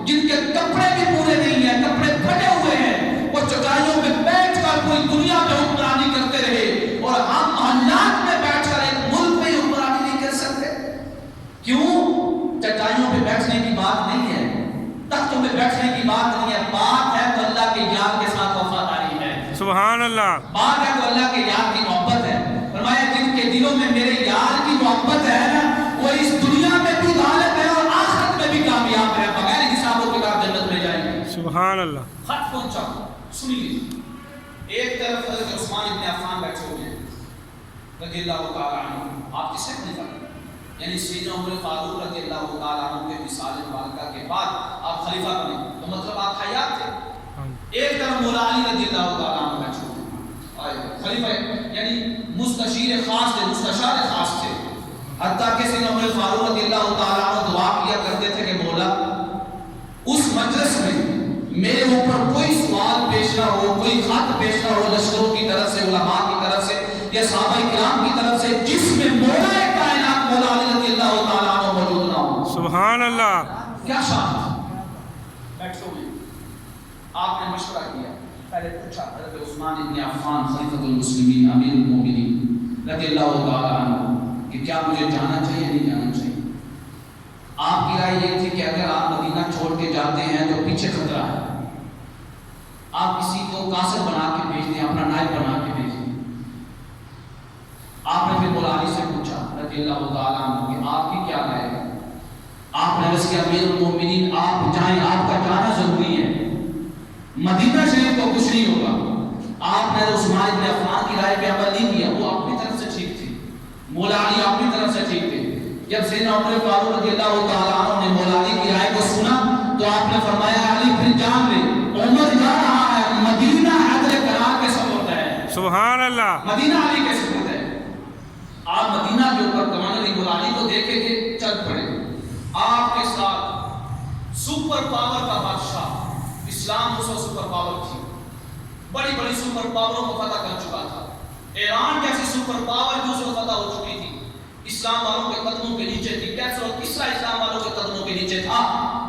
جن کے کپڑے بھی پورے نہیں ہیں, کپڑے پھٹے ہوئے ہیں, وہ چٹائیوں پہ بیٹھ کر کوئی دنیا میں حکمرانی کرتے رہے, اور ہم محلات میں بیٹھ کر ایک ملک میں حکمرانی نہیں کر سکتے. کیوں؟ چٹائیوں پہ بیٹھنے کی بات نہیں ہے, تختوں پہ بیٹھنے کی بات نہیں ہے. بات ہے تو اللہ کے یاد کے ساتھ وفاداری ہے. سبحان اللہ. بات ہے تو اللہ کے یاد کی محبت ہے. فرمایا جن کے دل دلوں میں میرے یار کی محبت ہے نا وہ اس دنیا میں بھی غالب ہے اور آخرت میں بھی کامیاب ہے، بغیر حساب و کتاب جنت میں جائیں گے۔ سبحان اللہ۔ خط پہنچا، سنیے، ایک طرف حضرت عثمان ابن عفان بیٹھے ہوئے ہیں رضی اللہ تعالیٰ عنہ، آپ کس سے خلیفہ یعنی سیدنا عمر فاروق رضی اللہ تعالیٰ عنہ کے وصال مبارکہ کے بعد آپ خلیفہ بنے تو مطلب آپ حیات تھے۔ ایک طرف مولا علی رضی اللہ تعالیٰ عنہ بیٹھے ہوئے ہیں خلیفہ یعنی مستشیر خاص تھے، مستشار خاص تھے، حتیٰ کہ سیدنا عمر فاروق رضی اللہ تعالیٰ عنہ دعا کیا کرتے تھے کہ مولا اس مجلس میں میرے اوپر کوئی سوال پیش نہ ہو، کوئی خط پیش نہ ہو لشکروں کی طرف سے، علماء کی طرف سے یا صحابہ کرام کی طرف سے، جس میں مولا کائنات مولا علی رضی اللہ تعالیٰ عنہ موجود نہ ہو۔ سبحان اللہ۔ کیا شان، بیٹھو ہوئے آپ نے مشورہ کیا، پہلے پوچھا حضرت عثمان ابن عفان خلیفۃ المسلمین امیر المومنین رضی اللہ تعالیٰ عنہ کہ کیا مجھے جانا چاہیے نہیں جانا چاہیے؟ آپ کی رائے یہ تھی کہ اگر آپ مدینہ چھوڑ کے جاتے ہیں تو پیچھے خطرہ ہے، آپ کسی کو قاصد بنا کے بھیج دیں، اپنا نائب بنا کے بھیج دیں۔ آپ نے پھر مولا علی سے پوچھا رضی اللہ تعالیٰ عنہ کہ آپ کی کیا رائے ہے؟ آپ نے عرض کیا امیر المومنین آپ جائیں، آپ کا جانا ضروری ہے، مدینہ شریف کو کچھ نہیں ہوگا۔ آپ نے عثمان ابن عفان کی رائے پہ عمل نہیں کیا، وہ اپنی طرف سے ٹھیک تھی، مولا علی اپنی طرف سے ٹھیک تھے۔ جب سیدنا عمر فاروق رضی اللہ تعالیٰ عنہ نے مولا علی کی رائے کو سنا تو آپ نے فرمایا علی پھر جان لے عمر جا رہا ہے، مدینہ حیدر کرار کے سپرد ہے۔ سبحان اللہ۔ مدینہ علی کے سپرد ہے۔ آپ مدینہ کے اوپر کمانڈر مولا علی کو دیکھیں کہ چل پڑے، آپ کے ساتھ سپر پاور کا بادشاہ، اسلام اس وقت سپر پاور تھی، بڑی بڑی سپر پاوروں کو فتح کر چکا تھا، ایران جیسی سپر پاور جو اس وقت فتح ہو چکی تھی، اسلام والوں کے قدموں کے نیچے تھی۔ کیسر اور کسرا اسلام والوں کے قدموں کے نیچے تھا،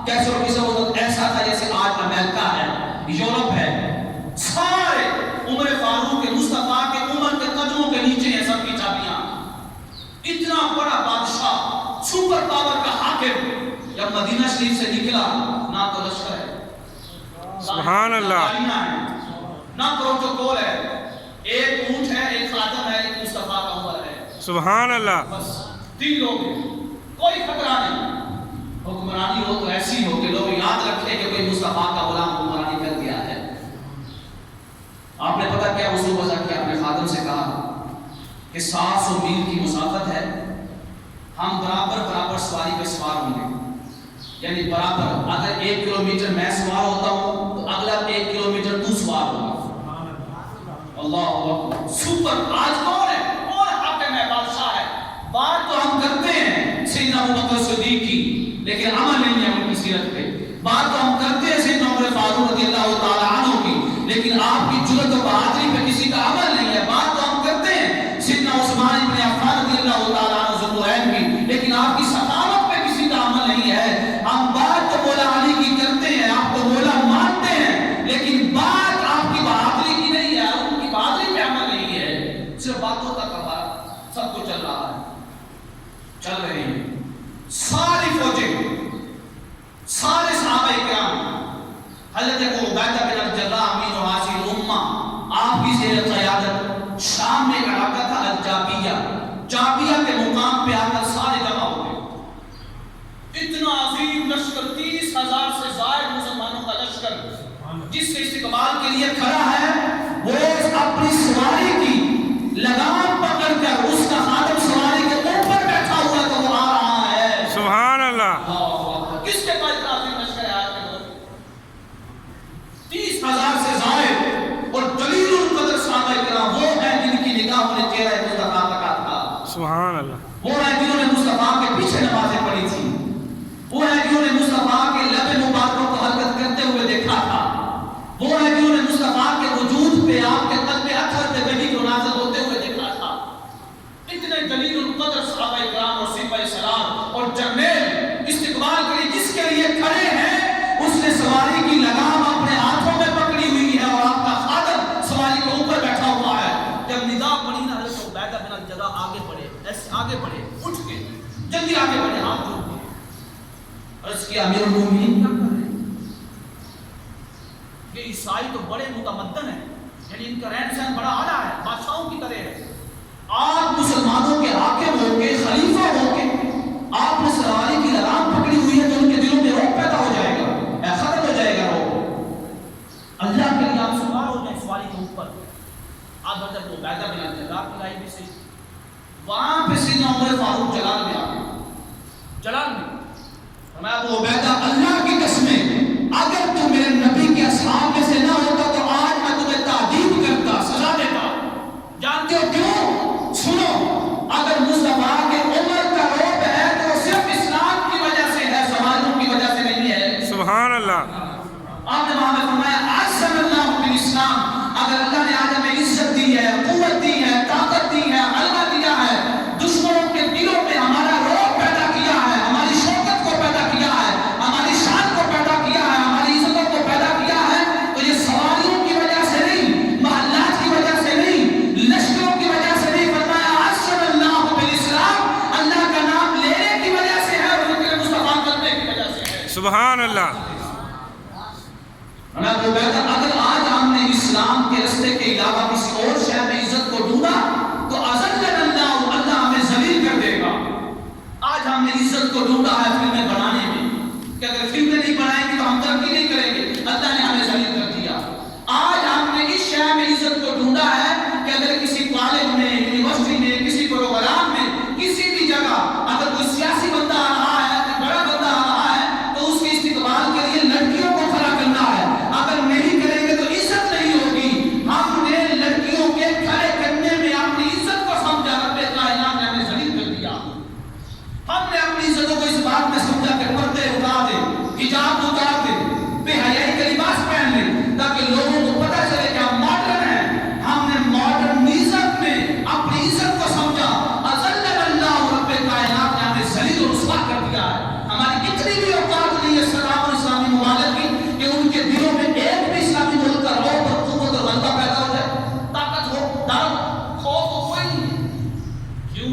کیسر اور کسرا وقت ایسا تھا جیسے آج امریکہ ہے، یورپ ہے، سارے عمر فاروق کے مصطفیٰ کے عمر کے قدموں کے نیچے ہیں سب کی چابیاں۔ اتنا بڑا بادشاہ، سپر پاور کا حاکم جب مدینہ شریف سے نکلا، نہ تو لشکر ہے، سبحان اللہ، نہ پروٹوکول ہے، ایک اونٹ ہے، ایک خادم ہے، ایک مصطفیٰ کا عمر ہے، سبحان اللہ۔ بس 3 لوگ ہیں، کوئی خطرہ نہیں۔ حکمرانی ہو تو ایسی ہو کہ لوگ یاد رکھیں کہ کوئی مصطفیٰ کا غلام حکمرانی کر دیا ہے۔ آپ نے پتہ کیا وضو وضع کیا، اپنے خادم سے کہا کہ 700 میل کی مسافت ہے، ہم برابر برابر سواری پہ سوار ہوں گے، یعنی برابر، اگر 1 کلومیٹر میں سوار ہوتا ہوں تو اگلا 1 کلومیٹر تو سوار ہوگا۔ اللہ اکبر، سپر، آج کون ہے، کون حاکم ہے، بادشاہ ہے؟ بات تو ہم کرتے ہیں سیدنا ابوبکر صدیق کی، لیکن عمل نہیں ہے ان کی سیرت پہ۔ بات تو ہم کرتے ہیں سیدنا عمر فاروق رضی اللہ تعالیٰ عنہ کی، لیکن آپ کی جرأت و بہادری پہ کسی کا عمل نہیں ہے۔ بات تو ہم کرتے ہیں سیدنا عثمان ابن عفان رضی اللہ تعالیٰ عنہ ذو النورین کی، لیکن آپ کی سخاوت پہ کسی کا عمل نہیں ہے۔ ہم بات تو مولا علی کی کرتے ہیں، آپ کو مولا مانتے ہیں، لیکن بات آپ کی بہادری کی نہیں ہے، ان کی بہادری پہ عمل نہیں ہے، صرف باتوں تک سب کچھ چل رہا ہے، چل رہے ہیں۔ ساری فوجیں، سارے صحابہ کرام، حضرت ابو عبیدہ بن الجراح امین و عاصی الامہ، آپ کی زیر قیادت شام میں ایک علاقہ تھا الجابیہ، جابیہ کے مقام پہ آ کر سارے جمع ہو گئے۔ اتنا عظیم لشکر، 30,000 سے زائد مسلمانوں کا لشکر، جس کے استقبال کے لیے کھڑا ہے، وہ اپنی سواری کی لگام پکڑ کر اس کا خادم سواری کے اوپر بیٹھا ہوا تو وہ آ رہا ہے۔ سبحان اللہ۔ کس کے پاس اتنا عظیم لشکر ہے آج کے دور میں؟ 30,000 سے زائد، اور جلیل القدر صحابہ کرام وہ ہیں جن کی نگاہوں نے چہرہ مصطفیٰ تکا تھا۔ سبحان اللہ۔ وہ ہیں جنہوں نے مصطفیٰ کے پیچھے نمازیں پڑھی تھی، وہ ہیں جنہوں نے مصطفیٰ کے لب مبارکوں کو حرکت کرتے ہوئے دیکھا تھا، وہ ہیں جنہوں نے مصطفیٰ کے وجود پہ، آپ کے قلب اطہر پہ وحی کو نازل ہوتے ہوئے دیکھا تھا۔ اتنے جلیل القدر صحابہ کرام اور سپاہی سالار اور جرنیل استقبال کے لیے جس کے لیے کھڑے ہیں، اس نے سواری کی لگام اپنے ہاتھوں میں پکڑی ہوئی ہے اور آپ کا خادم سواری کے اوپر بیٹھا ہوا ہے۔ جب ندا پڑی نا، حضرت عبیدہ بن الجراح آگے بڑھے، ایسے آگے بڑھے، اٹھ کے جلدی آگے بڑھے، ہاتھ جوڑ کے عرض کیا امیر المومنین کیا کر رہے ہیں؟ یہ عیسائی تو بڑے متمدن ہیں، یعنی ان کا رہن سہن بڑا اعلیٰ ہے، بادشاہوں کی طرح ہے، آپ مسلمانوں کے حاکم ہو کے، خلیفہ ہو کے، آپ نے سواری کی لگام پکڑی ہوئی ہے تو ان کے دلوں میں روب پیدا ہو جائے گا، ختم ہو جائے گا روب۔ اللہ کے لیے آپ سوار ہو جائیں سواری کے اوپر۔ آپ حضرت عبیدہ بن الجراح کی لائف سے وہاں پہ سیدنا عمر فاروق جلال میں آ گئے، جلال میں فرمایا ابو عبیدہ اللہ کی قسمیں اگر تو میرے نبی کے اصحاب میں سے نہ ہوتا تو آج میں تمہیں تعذیب کرتا، سزا دیتا۔ جانتے ہو کیوں؟ سنو، اگر مصطفیٰ کے عمر کا روب ہے تو صرف اسلام کی وجہ سے ہے، سوالوں کی وجہ سے نہیں ہے۔ سبحان اللہ۔ آپ نے وہاں میں فرمایا عزم اللہ بالاسلام، اگر اللہ نے آج ہمیں عزت دی ہے، قوت دی ہے، طاقت دی ہے، غلبہ دیا ہے، دشمنوں کے دلوں میں ہمارا روب پیدا کیا ہے، ہماری شوکت کو پیدا کیا ہے، ہماری شان کو پیدا کیا ہے، ہماری عزتوں کو پیدا کیا ہے، تو یہ سواریوں کی وجہ سے نہیں، محلات کی وجہ سے نہیں، لشکروں کی وجہ سے نہیں، فرمایا عزم اللہ بالاسلام، اللہ کا نام لینے کی وجہ سے ہے اور ذکر مصطفیٰ کرنے کی وجہ سے ہے۔ سبحان اللہ۔ اگر آج ہم نے اسلام کے رستے کے علاوہ کسی اور شے میں عزت کو ڈھونڈا تو اذلنا اللہ، اللہ ہمیں ذلیل کر دے گا۔ آج ہم نے عزت کو ڈھونڈا ہے فلمیں بنانے میں کہ اگر فلمیں نہیں بنائیں گے تو ہم ترقی نہیں کریں گے، اللہ نے ہمیں ذلیل کر دیا۔ آج ہم نے اس شے میں عزت کو ڈھونڈا ہے کہ اگر کسی کالج میں، یونیورسٹی میں، کسی پروگرام میں، کسی بھی جگہ اگر کوئی سیاسی بندہ آ رہا ہے، بڑا بندہ آ رہا ہے تو اس کے استقبال کے لیے لڑکیوں کو کھڑا کرنا ہے، اگر نہیں کریں گے تو عزت نہیں ہوگی۔ ہم نے لڑکیوں کے کھڑے کرنے میں اپنی عزت کو سمجھا، رب کائنات نے ہمیں ذلیل کر دیا۔ ہم نے اپنی عزتوں کو اس بات میں سمجھا کہ پردے اتار دیں، حجاب اتار دیں، بے حیائی کا لباس پہن لیں تاکہ لوگوں کو پتہ چلے کہ ہم ماڈرن ہیں۔ ہم نے ماڈرنزم میں اپنی عزت کو سمجھا، اذلنا اللہ، رب کائنات نے ہمیں ذلیل و رسوا کر دیا ہے۔ ہماری کتنی بھی اوقات نہیں ہے اسلام اور اسلامی ممالک کی کہ ان کے دلوں میں ایک بھی اسلامی ملک کا روب اور قوت اور غلبہ پیدا ہو جائے، طاقت ہو، ڈر، خوف ہو، کوئی نہیں۔ کیوں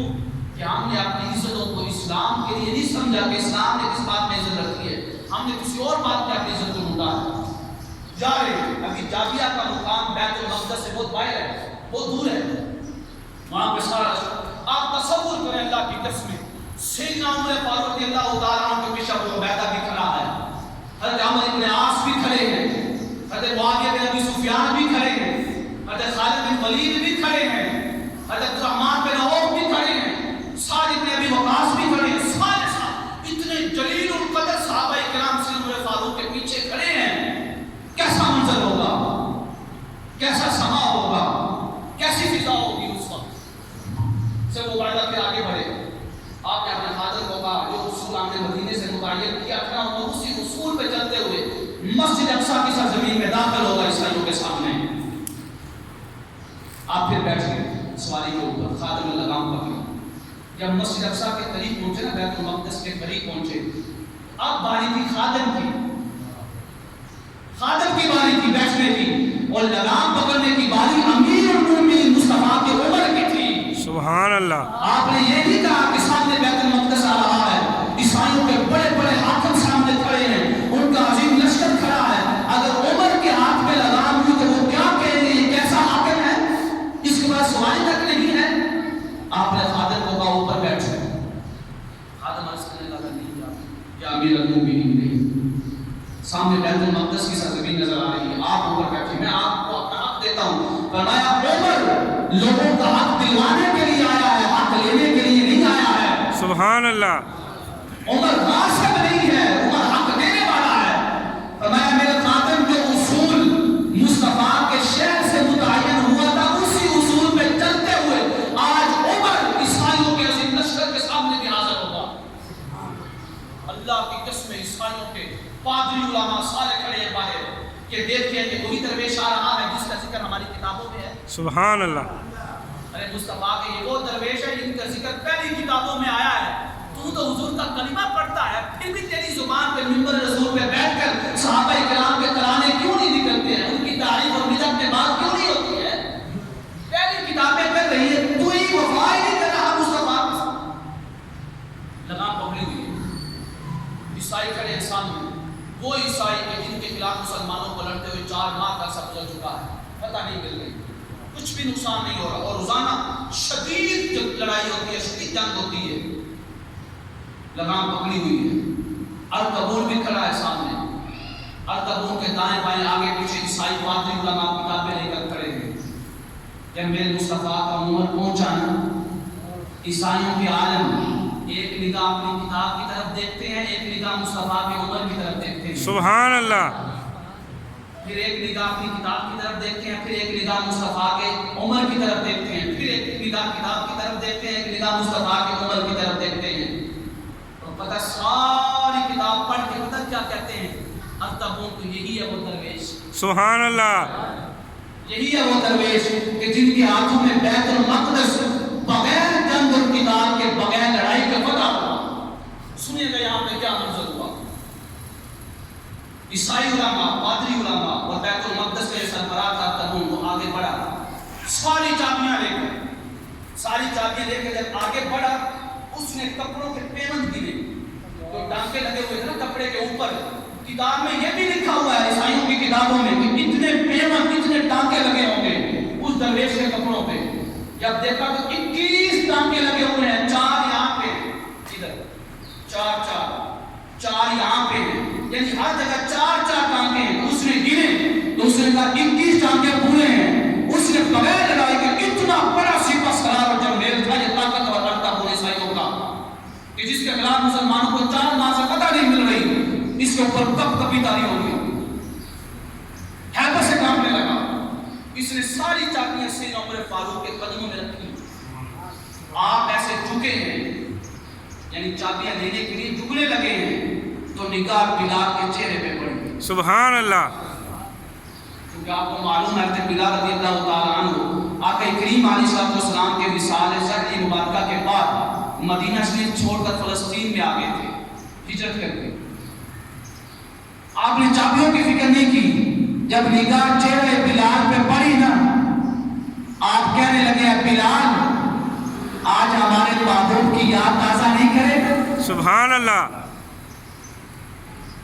کہ ہم نے اپنی عزتوں کو اسلام کے لیے نہیں سمجھا کہ اسلام نے کس بات میں عزت رکھی ہے، ہم نے کسی اور بات میں اپنی عزت کو ڈھونڈا ہے۔ جا رہے ابھی جابیہ کا مقام بیت المقدس سے بہت باہر ہے، بہت دور ہے، وہاں پہ سارا آپ تصور کریں اللہ کی قسم، سیدنا عمر فاروق رضی اللہ تعالیٰ عنہ کے پیچھے ابو عبیدہ بھی کھڑا ہے، حضرت عمر بن عاص بھی کھڑے ہیں، حضرت معاویہ بن ابی سفیان بھی کھڑے ہیں، حضرت خالد بن ولید بھی کھڑے ہیں، حضرت عثمان بن عوف بھی کھڑے ہیں، سعد بن ابی وقاص بھی کھڑے ہیں، سارے اتنے جلیل القدر صحابہ کرام سے عمر فاروق کے پیچھے کھڑے ہیں۔ کیسا منظر ہوگا، کیسا سما ہوگا، کیسی فضا ہوگی اس وقت سے۔ وہ عبیدہ پھر آگے بڑھے، آپ نے اپنے فادر کو کہا جو اصول آپ نے مدینے سے متعین کیا تھا وہ اسی اصول پہ چلتے ہوئے مسجد اقصیٰ کی سرزمین میں داخل ہوگا عیسائیوں کے سامنے۔ آپ پھر بیٹھ گئے سواری کے اوپر، خادم نے لگام پکڑی، جب مسجد اقصیٰ کے قریب پہنچے نا، بیت المقدس کے قریب پہنچے، اب باری تھی خادم کی، خادم کی باری تھی بیٹھنے کی، اور لگام پکڑنے کی باری امیر المومنین مصطفیٰ کے عمر کی تھی۔ سبحان اللہ۔ آپ نے یہ نہیں کہا کہ سامنے بیت المقدس آ رہا ہے، عیسائیوں کے بڑے بڑے حاکم سامنے کھڑے ہیں، ان کا عظیم لشکر کھڑا ہے، اگر عمر کے ہاتھ میں لگام ہوئی تو وہ کیا کہیں گے یہ کیسا حاکم ہے، اس کے بعد سواری تک نہیں ہے۔ آپ نے خادم کو کہا اوپر بیٹھ جائے، خادم عرض کرنے لگا نہیں جا، یا امیر المومنین نہیں، سامنے بیت المقدس کی سرزمین نظر آ رہی ہے، آپ اوپر بیٹھے، میں آپ کو اپنا حق دیتا ہوں۔ فرمایا عمر لوگوں کا حق دلوانے کے لیے آیا ہے، حق لینے کے لیے نہیں آیا ہے۔ سبحان اللہ۔ عمر غاصب نہیں ہے، عمر حق دینے والا ہے۔ فرمایا میرے خادم جو اصول مصطفیٰ کے شہر سے متعین ہوا تھا اسی اصول پہ چلتے ہوئے آج عمر عیسائیوں کے عظیم لشکر کے سامنے بھی حاضر ہوگا۔ اللہ کی قسم، عیسائیوں کے پادری علماء سارے کھڑے ہیں باہر کہ دیکھیں کہ وہی درویش آ رہا ہے جس کا ذکر ہماری کتابوں میں ہے۔ سبحان اللہ۔ ارے مصطفیٰ کے یہ وہ درویش ہے جن کا ذکر پہلی کتابوں میں آیا ہے، تو حضور کا کلمہ پڑھتا ہے پھر بھی تیری زبان پہ منبر رسول پہ بیٹھ کر صحابہ کرام کے ترانے کیوں نہیں نکلتے ہیں، ان کی تعریف اور مدح میں بات کیوں نہیں ہوتی ہے؟ پہلی کتابیں کر رہی ہے، تو ہی وفا ہی نہیں کر رہا مصطفیٰ۔ لگام پکڑی ہوئی ہے، عیسائی کھڑے سامنے، وہ عیسائی کے جن کے خلاف مسلمانوں کو لڑتے ہوئے 4 ماہ کا سب گزر چکا ہے، پتہ نہیں مل گئی، کچھ بھی نقصان نہیں ہو رہا، اور روزانہ شدید جو لڑائی ہوتی ہے، شدید جنگ ہوتی ہے، لگام پکڑی ہوئی ہے، ارطغرل بھی کھڑا ہے سامنے، ارطغرل کے دائیں بائیں آگے پیچھے عیسائی پادری علماء کتابیں لے کر کھڑے ہیں۔ جب میرے مصطفیٰ کا عمر پہنچا نا، عیسائیوں کے عالم ایک نگاہ اپنی کتاب کی طرف دیکھتے ہیں، ایک نگاہ مصطفیٰ کی عمر کی طرف دیکھتے ہیں، سبحان اللہ، پھر ایک نگاہ اپنی کتاب کی طرف دیکھتے ہیں، پھر ایک نگاہ مصطفیٰ کے عمر کی طرف دیکھتے ہیں، پھر ایک نگاہ کتاب کی طرف دیکھتے ہیں، ایک نگاہ مصطفیٰ کے عمر کی طرف دیکھتے ہیں۔ تو پتہ ساری کتاب پڑھ کے پتہ کیا کہتے ہیں؟ ارطغرل تو یہی ہے وہ درویش، سبحان اللہ، یہی ہے وہ درویش کہ جن کے ہاتھوں میں بیت المقدس بغیر جنگ اور قتال کے، بغیر لڑائی کے فتح ہوا۔ سنیے گا یہاں پہ کیا منظر ہوا۔ عیسائی علماء، پادری علماء اور بیت المقدس کے سربراہ کا ارطغرل وہ آگے بڑھا، ساری چابیاں لے کے جب آگے بڑھا، اس نے کپڑوں کے پیوند گرے، تو ٹانکے لگے ہوئے تھے نا کپڑے کے اوپر، کتاب میں یہ بھی لکھا ہوا ہے عیسائیوں کی کتابوں میں کہ اتنے پیوند، اتنے ٹانکے لگے ہوں گے اس درویش کے کپڑوں پہ۔ جب دیکھا تو 21 ٹانکے لگے ہوئے ہیں، 4 یہاں پہ، ادھر 4 یہاں پہ ہیں، یعنی ہر جگہ 4 ٹانکے ہیں۔ اس نے گنے تو اس نے کہا 21 ٹانکے پورے ہیں۔ اس نے بغیر لڑائی کے اتنا بڑا سپہ سالار اور جرنیل تھا، یہ طاقتور لڑتا ہوا عیسائیوں کا، کہ جس کے خلاف مسلمانوں کو 4 ماہ سے پتہ نہیں مل رہی، اس کے اوپر کب کبھی تاری ہوگی، ہیبت سے کامنے لگا۔ اس نے ساری چابیاں سیدنا عمر فاروق کے قدموں میں رکھی، آپ ایسے جھکے ہیں، یعنی چابیاں لینے کے لیے جھکنے لگے ہیں، تو نگاہ بلال کے چہرے پہ پڑی۔ سبحان اللہ، کیونکہ آپ کو معلوم ہے کہ بلال رضی اللہ تعالیٰ عنہ آقا کریم علیہ السلام کے وصال زہری مبارکہ کے بعد مدینہ شریف چھوڑ کر فلسطین میں آ گئے تھے، ہجرت کر کے۔ آپ نے چابیوں کی فکر نہیں کی۔ جب نگاہ چہرے بلال پہ پڑی نا، آپ کہنے لگے ہیں بلال آج ہمارے محبوب کی یاد تازہ نہیں کرے، سبحان اللہ،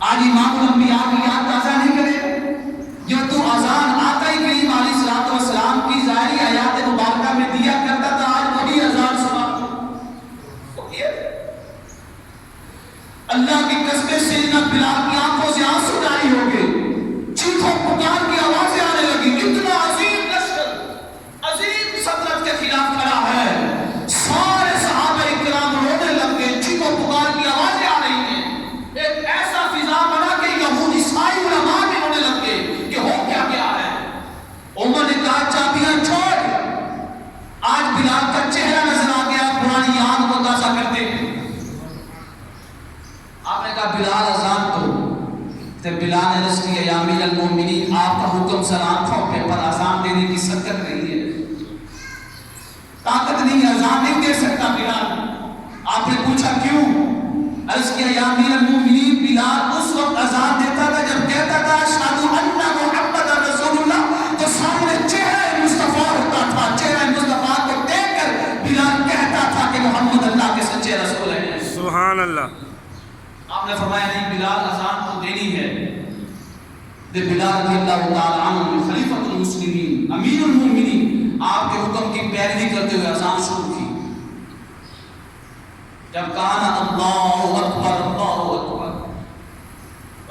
آج امام الانبیاء کی یاد تازہ نہیں کرے، جو تو اذان آقا کریم علیہ السلام کی ظاہری آیات مبارکہ میں دیا کرتا تھا، آج وہی اذان سنا۔ اللہ کی قسم سیدنا بلال کی آنکھوں سے آنسو جاری ہو گئے، چیخوں پکار کی آوازیں آنے لگی۔ اتنا عظیم لشکر، عظیم سلطنت کے خلاف کھڑا ہے، سارے صحابہ کرام رونے لگ گئے، چیخوں پکار کی آوازیں آ رہی ہیں۔ ایک ایسا فضا بنا کہ یہود عیسائی علماء بھی رونے لگ گئے کہ ہو کیا گیا ہے۔ عمر نے کہا چابیاں چھوڑ، آج بلال کا چہرہ نظر آ گیا، پرانی یاد کو تازہ کرتے ہیں۔ آپ نے کہا بلال اذان تو بلال نے عرض کیا یا امیر المومنین، آپ کا حکم سر آنکھوں پہ، پر اذان دینے کی سکت نہیں ہے، طاقت نہیں ہے، اذان نہیں دے سکتا بلال۔ آپ نے پوچھا کیوں؟ عرض کیا یا امیر المومنین، بلال اس وقت اذان دیتا تھا جب کہتا تھا اشہد ان محمد رسول اللہ، تو سامنے چہرہ مصطفیٰ ہوتا تھا، چہرہ مصطفیٰ کو دیکھ کر بلال کہتا تھا کہ محمد اللہ کے سچے رسول ہیں۔ سبحان اللہ، آپ نے فرمایا نہیں، بلال اذان تو دینی ہے۔ بلال رضی اللہ تعالیٰ عنہ خلیفۃ المسلمین، امیر المومنین، آپ کے حکم کی پیروی کرتے ہوئے اذان شروع کی۔ جب کہا نا اللہ اکبر اللہ اکبر،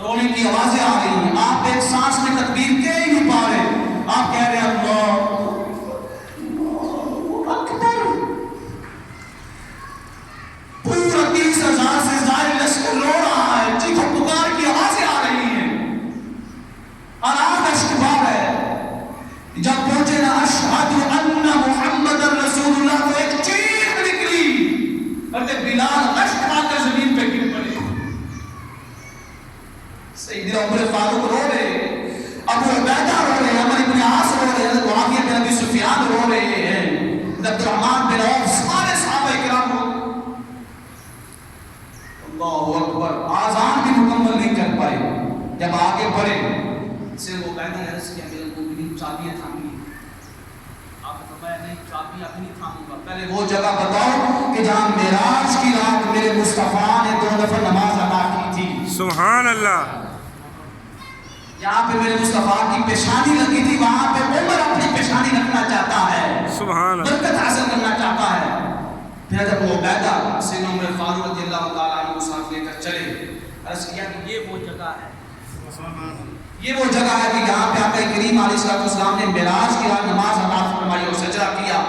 رونے کی آوازیں آ رہی ہیں، آپ ایک سانس میں تکبیر کہہ ہی نہیں پا رہے، آپ کہہ رہے ہیں اللہ اکبر۔ پورا 30,000 سے زائد لشکر رو رہا ہے، چیخ و پکار کی آوازیں آ رہی ہیں، اور آپ اشتباہ ہے۔ جب پہنچے نا اشہد ان محمد رسول اللہ، تو ایک چیخ نکلی، کہتے بلال اشک کھا کر زمین پہ گر پڑے۔ سیدنا عمر فاروق رو رہے، ابو عبیدہ رو رہے، عمر بن عاص رو رہے، حضرت معاویہ بن ابی سفیان رو رہے ہیں، عبد الرحمن بن عوف، سارے صحابہ کرام رو۔ اللہ اکبر، آذان بھی مکمل نہیں کر پائے۔ جب آگے بڑھے، صرف وہ عبیدہ نے عرض کیا میرے مومنین چابیاں تھامی۔ آپ نے فرمایا نہیں، چابیاں ابھی نہیں تھاموں گا، پہلے وہ جگہ بتاؤ کہ جہاں معراج کی رات میرے مصطفیٰ نے 2 دفعہ نماز ادا کی تھی۔ سبحان اللہ، یہاں پہ میرے مصطفیٰ کی پیشانی لگی تھی، وہاں پہ عمر اپنی پیشانی رکھنا چاہتا ہے، سبحان اللہ، برکت حاصل کرنا جگہ ہے. یہ وہ جگہ ہے کہ یہاں پہ آقا کریم علیہ السلام نے معراج کیا, نماز ادا فرمائی اور سجدہ کیا.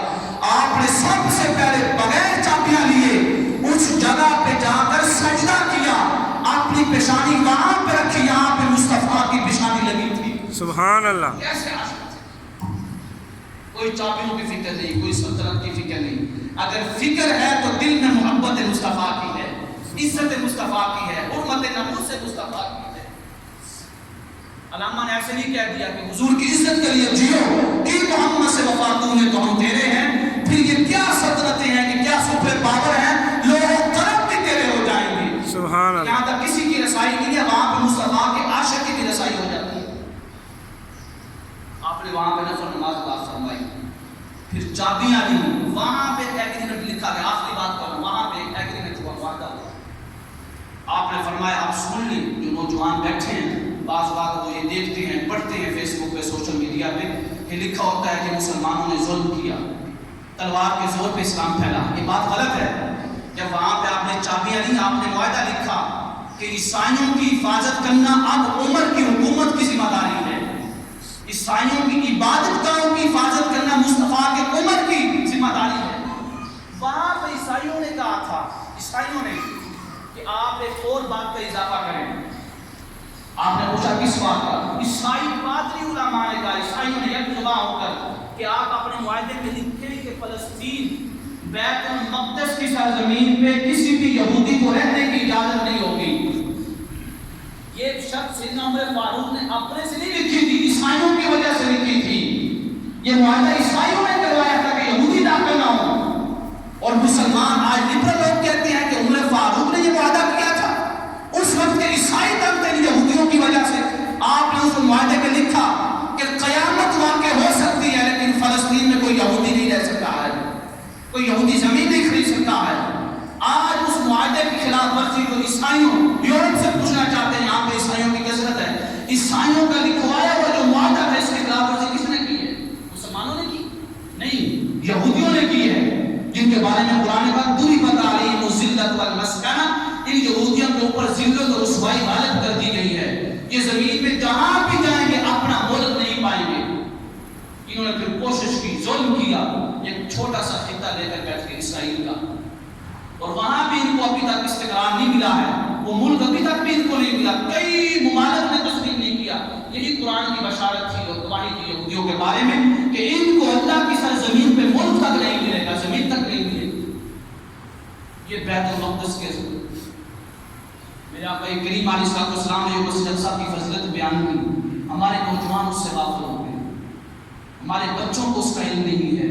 آپ نے سب سے پہلے بغیر چابیاں لیے اس جگہ پہ جا کر سجدہ کیا, اپنی پیشانی وہاں پہ رکھی یہاں پہ مصطفیٰ کی پیشانی لگی تھی. سبحان اللہ. کیسے کوئی چابیوں کی فکر نہیں, کوئی سلطنت کی فکر نہیں. اگر فکر ہے تو دل میں محبت مصطفیٰ کی ہے, عزت مصطفیٰ کی ہے, حرمت ناموس مصطفیٰ کی ہے. علامہ نے ایسے نہیں کہہ دیا کہ حضور کی عزت کے لیے جیو کہ محمد سے وفا تو نے تو ہم تیرے ہیں. پھر یہ کیا سلطنتیں ہیں کہ کیا سپر پاور ہیں, لوگ طرف بھی تیرے ہو جائیں گے. سبحان اللہ. یہاں تک کسی کی رسائی نہیں ہے, وہاں پہ مصطفیٰ کے عاشق کی بھی رسائی ہو جاتی ہے. آپ نے وہاں پہ نفل نماز ادا فرمائی, پھر چابیاں لی, وہاں پہ ایگریمنٹ لکھا گیا. آخری بات کروں, وہاں پہ ایگریمنٹ ہوا, وعدہ ہوا. آپ نے فرمایا آپ سن لیں, جو نوجوان بیٹھے ہیں بعض بات وہ یہ دیکھتے ہیں, پڑھتے ہیں فیس بک پہ, سوشل میڈیا پہ, کہ لکھا ہوتا ہے کہ مسلمانوں نے ظلم کیا, تلوار کے زور پہ اسلام پھیلا. یہ بات غلط ہے. جب وہاں پہ آپ نے چابیاں لی, آپ نے معاہدہ لکھا کہ عیسائیوں کی حفاظت کرنا اب عمر کی حکومت کی ذمہ داری ہے. عیسائیوں کی عبادت گاہوں کی حفاظت کرنا مصطفیٰ کے عمر کی ذمہ داری ہے. وہاں پہ عیسائیوں نے کہا تھا, عیسائیوں نے, کہ آپ ایک اور بات کا اضافہ کریں. آپ نے پوچھا کس بات کا؟ عیسائی پادری علماء نے کہا, عیسائیوں نے یک جمع ہو کر, کہ آپ اپنے معاہدے میں لکھیں کہ فلسطین بیت المقدس کی سرزمین پہ کسی بھی یہودی کو رہنے کی اجازت نہیں ہوگی. یہ شرط سیدنا عمر فاروق نے اپنے سے نہیں لکھی تھی, عیسائیوں کی وجہ سے لکھی تھی. یہ معاہدہ عیسائیوں نے کروایا تھا کہ یہودی داخل نہ ہو. اور مسلمان آج لبرل لوگ کہتے ہیں کہ عمر فاروق نے یہ معاہدہ کیا تھا. اس وقت کے عیسائی تھے یہودیوں کی وجہ سے. آپ نے اس معاہدے میں لکھا کہ قیامت واقع ہو سکتی ہے, لیکن فلسطین میں کوئی یہودی نہیں رہ سکتا ہے, کوئی یہودی زمین نہیں خرید سکتا ہے. آج اس معاہدے کی خلاف ورزی جو عیسائیوں یورپ سے پوچھنا چاہتے ہیں, یہاں پہ عیسائیوں کی کثرت ہے, عیسائیوں کا لکھوایا ہوا جو معاہدہ ہے اس کی خلاف ورزی کس نے کی ہے؟ مسلمانوں نے کی نہیں, یہودیوں نے کی ہے, جن کے بارے میں قرآن پاک پوری بتا رہی ہے. الذلۃ والمسکنہ, ان یہودیوں کے اوپر ذلت اور رسوائی غالب کر دی گئی ہے. یہ زمین پہ جہاں بھی جائیں گے اپنا ملک نہیں پائیں گے. انہوں نے پھر کوشش کی, ظلم کیا, ایک چھوٹا سا خطہ لے کر بیٹھ گئے اسرائیل کا, اور وہاں بھی ان کو ابھی تک استقرار نہیں ملا ہے. وہ ملک ابھی تک بھی ان کو نہیں ملا. کئی ممالک نے تسلیم نہیں کیا. یہی قرآن کی بشارت تھی اور گواہی تھی یہودیوں کے بارے میں کہ ان کو اللہ کی سرزمین پہ ملک تک نہیں ملے گا, زمین تک نہیں ملے گی. یہ بیت المقدس کے میرے آقا کریم علیہ السلام نے مسجد اقصی کی فضیلت بیان کی. ہمارے نوجوان اس سے غافل ہو گئے, ہمارے بچوں کو اس کا علم نہیں ہے,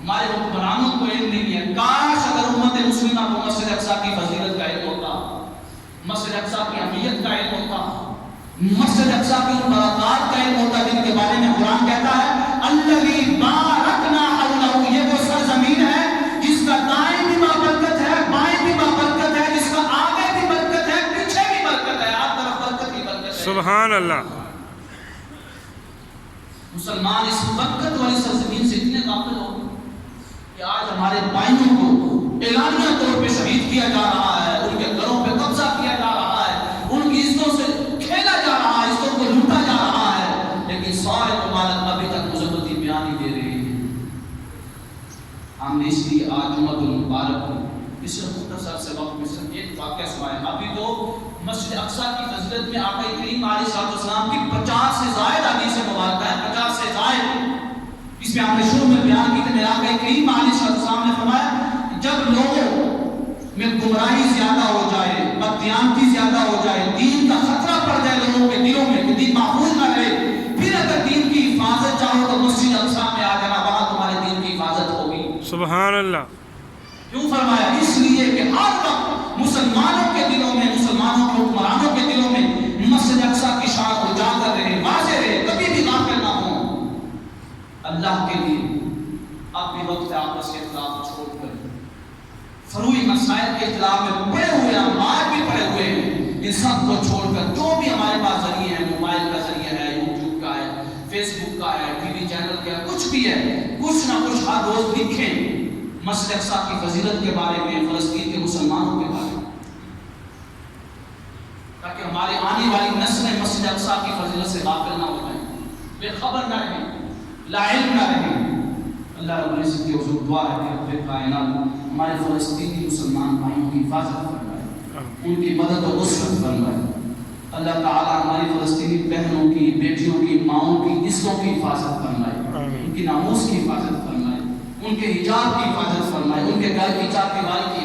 ہمارے حکمرانوں کو علم نہیں ہے. کاش اگر امت مسلمہ کو مسجد اقصی کی فضیلت کا علم ہوتا, مسجد اقصی کی اہمیت کا علم ہوتا, مسجد اقصی کی ان برکات کا علم ہوتا جن کے بارے میں قرآن کہتا ہے الذی بارکنا حولہ. یہ وہ سرزمین ہے جس کا دائیں بھی برکت ہے, بائیں بھی برکت ہے, جس کا آگے بھی برکت ہے, پیچھے بھی برکت ہے, ہر طرف برکت ہی برکت ہے. سبحان اللہ. مسلمان اس برکت والی سرزمین سے اتنے غافل ہو کہ آج ہمارے بھائیوں کو اعلانیہ طور پہ شہید کیا جا رہا ہے, ان کے گھروں پہ قبضہ کیا جا رہا ہے, ان کی عزتوں سے کھیلا جا رہا ہے, عزتوں کو لوٹا جا رہا ہے, لیکن سارے ممالک ابھی تک مذمتی بیان ہی دے رہے ہیں. ہم نے اس لیے آج جمعۃ المبارک کو اس مختصر سے وقت میں صرف ایک واقعہ سنایا. ابھی تو مسجد اقصی کی فضیلت میں آقا کریم علیہ السلام کی 50 سے زائد حدیث مبارکہ ہیں, 50 سے زائد. اس میں آپ نے شروع میں بیان کی کہ میرا آقا کریم علیہ السلام نے فرمایا جب لوگوں میں گمراہی زیادہ ہو جائے, بددیانتی زیادہ ہو جائے, دین کا خطرہ پڑ جائے لوگوں کے دلوں میں کہ دین محفوظ نہ رہے, پھر اگر دین کی حفاظت چاہو تو مسجد اقصی میں آ جانا, وہاں تمہارے دین کی حفاظت ہوگی. سبحان اللہ. کیوں فرمایا؟ اس لیے کہ ہر وقت مسلمانوں کے دلوں میں, مسلمانوں کے حکمرانوں کے دلوں میں مسجد اقصی کی شان اجاگر رہے, واضح رہے, کبھی بھی غافل نہ ہوں. اللہ کے لیے اب بھی وقت ہے آپس کے اختلاف چھوڑ کر فروعی مسائل کے اختلاف میں پڑے ہوئے, ہمارے بھی پڑے ہوئے ہیں, ان سب کو چھوڑ کر جو بھی ہمارے پاس ذریعے ہیں, موبائل کا ذریعہ ہے, یوٹیوب کا ہے, فیس بک کا ہے, ٹی وی چینل کا ہے, کچھ بھی ہے, کچھ نہ کچھ ہر روز لکھیں مسجد اقصی کی فضیلت کے بارے میں, فلسطین کے مسلمانوں کے بارے میں, تاکہ ہمارے آنے بے خبر نہ رہیں, لا علم نہ رہیں. اللہ رب العزت کے حضور دعا ہے کہ رب کائنات ہمارے فلسطینی مسلمان بھائیوں کی حفاظت فرمائے, ان کی مدد و نصرت فرمائے. اللہ تعالیٰ ہماری فلسطینی بہنوں کی, بیٹیوں کی, ماؤں کی عزتوں کی حفاظت فرمائے, ان کی ناموس کی حفاظت فرمائے, ان کے حجاب کی حفاظت فرمائے, ان کے گھر کی چار دیواری کی